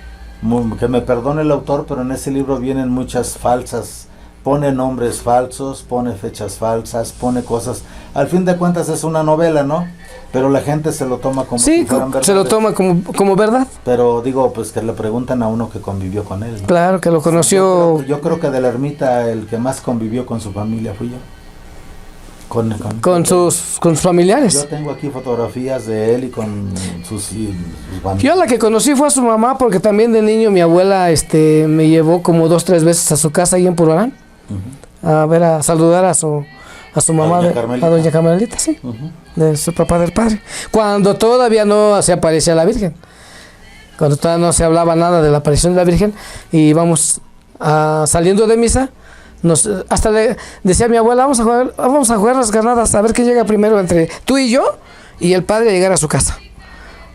que me perdone el autor, pero en ese libro vienen muchas falsas, pone nombres falsos, pone fechas falsas, pone cosas. Al fin de cuentas es una novela, ¿no? Pero la gente se lo toma como sí, si fueran se lo verdades. toma como verdad. Pero digo, pues que le preguntan a uno que convivió con él, ¿no? Claro, que lo conoció. Yo creo que de la ermita el que más convivió con su familia fui yo. Con sus familiares. Yo tengo aquí fotografías de él y con sus familias. Yo la que conocí fue a su mamá, porque también de niño mi abuela me llevó como 2, 3 veces a su casa ahí en Purbarán, a saludar a su mamá, a doña Carmelita, sí, de su papá del padre, cuando todavía no se aparecía la Virgen, cuando todavía no se hablaba nada de la aparición de la Virgen. Y íbamos saliendo de misa, hasta le decía a mi abuela, vamos a jugar las ganadas, a ver quién llega primero entre tú y yo, y el padre a llegar a su casa.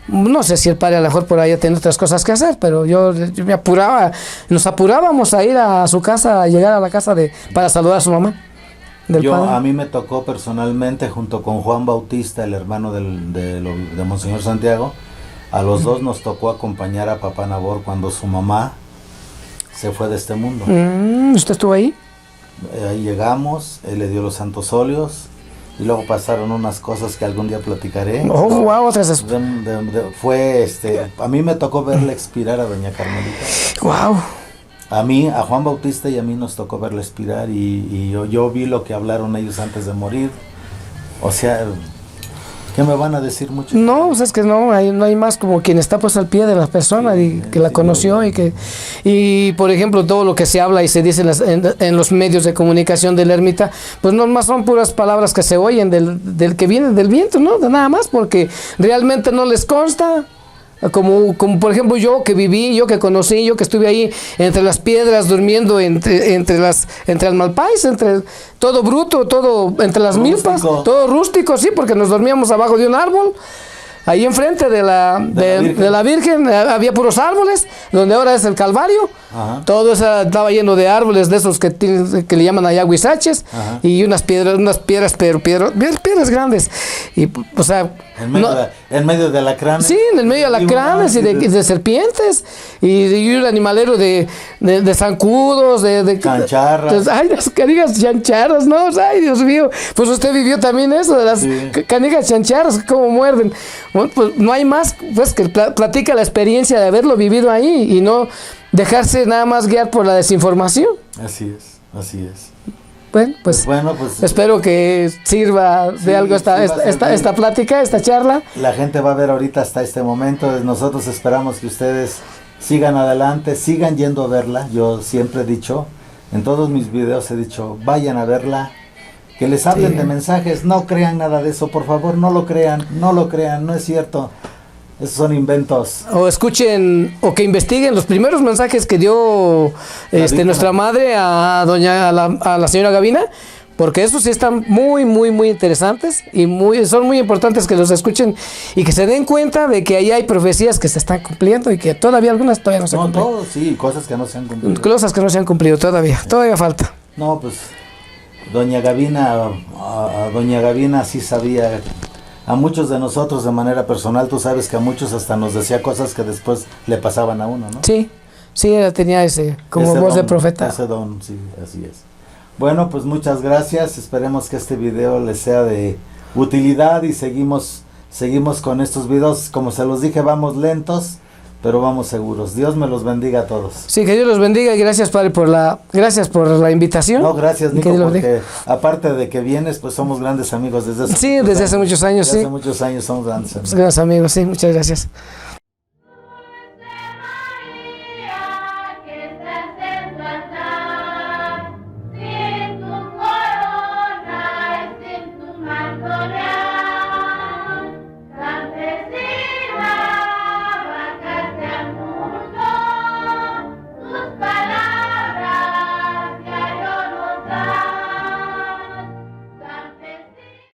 No sé si el padre a lo mejor por ahí tenía otras cosas que hacer, pero yo me apuraba, nos apurábamos a ir a su casa, a llegar a la casa para saludar a su mamá. A mí me tocó personalmente, junto con Juan Bautista, el hermano de Monseñor Santiago, a los dos nos tocó acompañar a Papá Nabor cuando su mamá se fue de este mundo. ¿Usted estuvo ahí? Ahí llegamos, él le dio los santos óleos, y luego pasaron unas cosas que algún día platicaré. Oh, wow, otras. A mí me tocó verle expirar a doña Carmelita. Wow. A Juan Bautista y a mí nos tocó verle expirar, y yo vi lo que hablaron ellos antes de morir. O sea, ¿qué me van a decir mucho? No, pues es que no hay más como quien está pues al pie de la persona, y que la conoció, y por ejemplo todo lo que se habla y se dice en los medios de comunicación de la ermita, pues no más son puras palabras que se oyen del que viene del viento, ¿no? De nada más, porque realmente no les consta. Como por ejemplo yo que viví, yo que conocí, yo que estuve ahí entre las piedras durmiendo entre el malpais, entre todo bruto, todo entre las milpas, todo rústico, sí, porque nos dormíamos abajo de un árbol. Ahí enfrente de la Virgen había puros árboles, donde ahora es el Calvario. Ajá. Todo eso estaba lleno de árboles de esos que le llaman allá huizaches, Ajá. y unas piedras, pero piedras grandes. Y, o sea, En medio de alacranes. sí, en el medio de alacranes y de serpientes, y un animalero de zancudos, de Chancharras. ay, las canijas chancharras, ¿no? Ay, Dios mío. Pues usted vivió también eso, de las Sí. canijas chancharras, cómo muerden. Bueno, pues no hay más, pues, que platica la experiencia de haberlo vivido ahí y no dejarse nada más guiar por la desinformación. Así es, así es. Bueno, pues espero que sirva de algo esta plática, esta charla. La gente va a ver ahorita hasta este momento. Nosotros esperamos que ustedes sigan adelante, sigan yendo a verla. Yo siempre he dicho, en todos mis videos he dicho, vayan a verla, que les hablen de mensajes, no crean nada de eso, por favor, no lo crean, no es cierto. Esos son inventos. O escuchen, o que investiguen los primeros mensajes que dio nuestra madre a la señora Gavina, porque esos sí están muy interesantes y son muy importantes que los escuchen y que se den cuenta de que ahí hay profecías que se están cumpliendo y que todavía algunas todavía no se cumplen. No, todos, sí, cosas que no se han cumplido. Cosas que no se han cumplido todavía falta. No, pues doña Gavina sí sabía. A muchos de nosotros de manera personal, tú sabes que a muchos hasta nos decía cosas que después le pasaban a uno, ¿no? Sí, ella tenía ese voz don, de profeta. Ese don, sí, así es. Bueno, pues muchas gracias, esperemos que este video les sea de utilidad y seguimos con estos videos. Como se los dije, vamos lentos, pero vamos seguros. Dios me los bendiga a todos. Sí, que Dios los bendiga y gracias, Padre, por la invitación. No, gracias, Nico, porque aparte de que vienes, pues somos grandes amigos desde hace muchos años. Desde hace muchos años somos grandes amigos. Grandes amigos, sí, muchas gracias.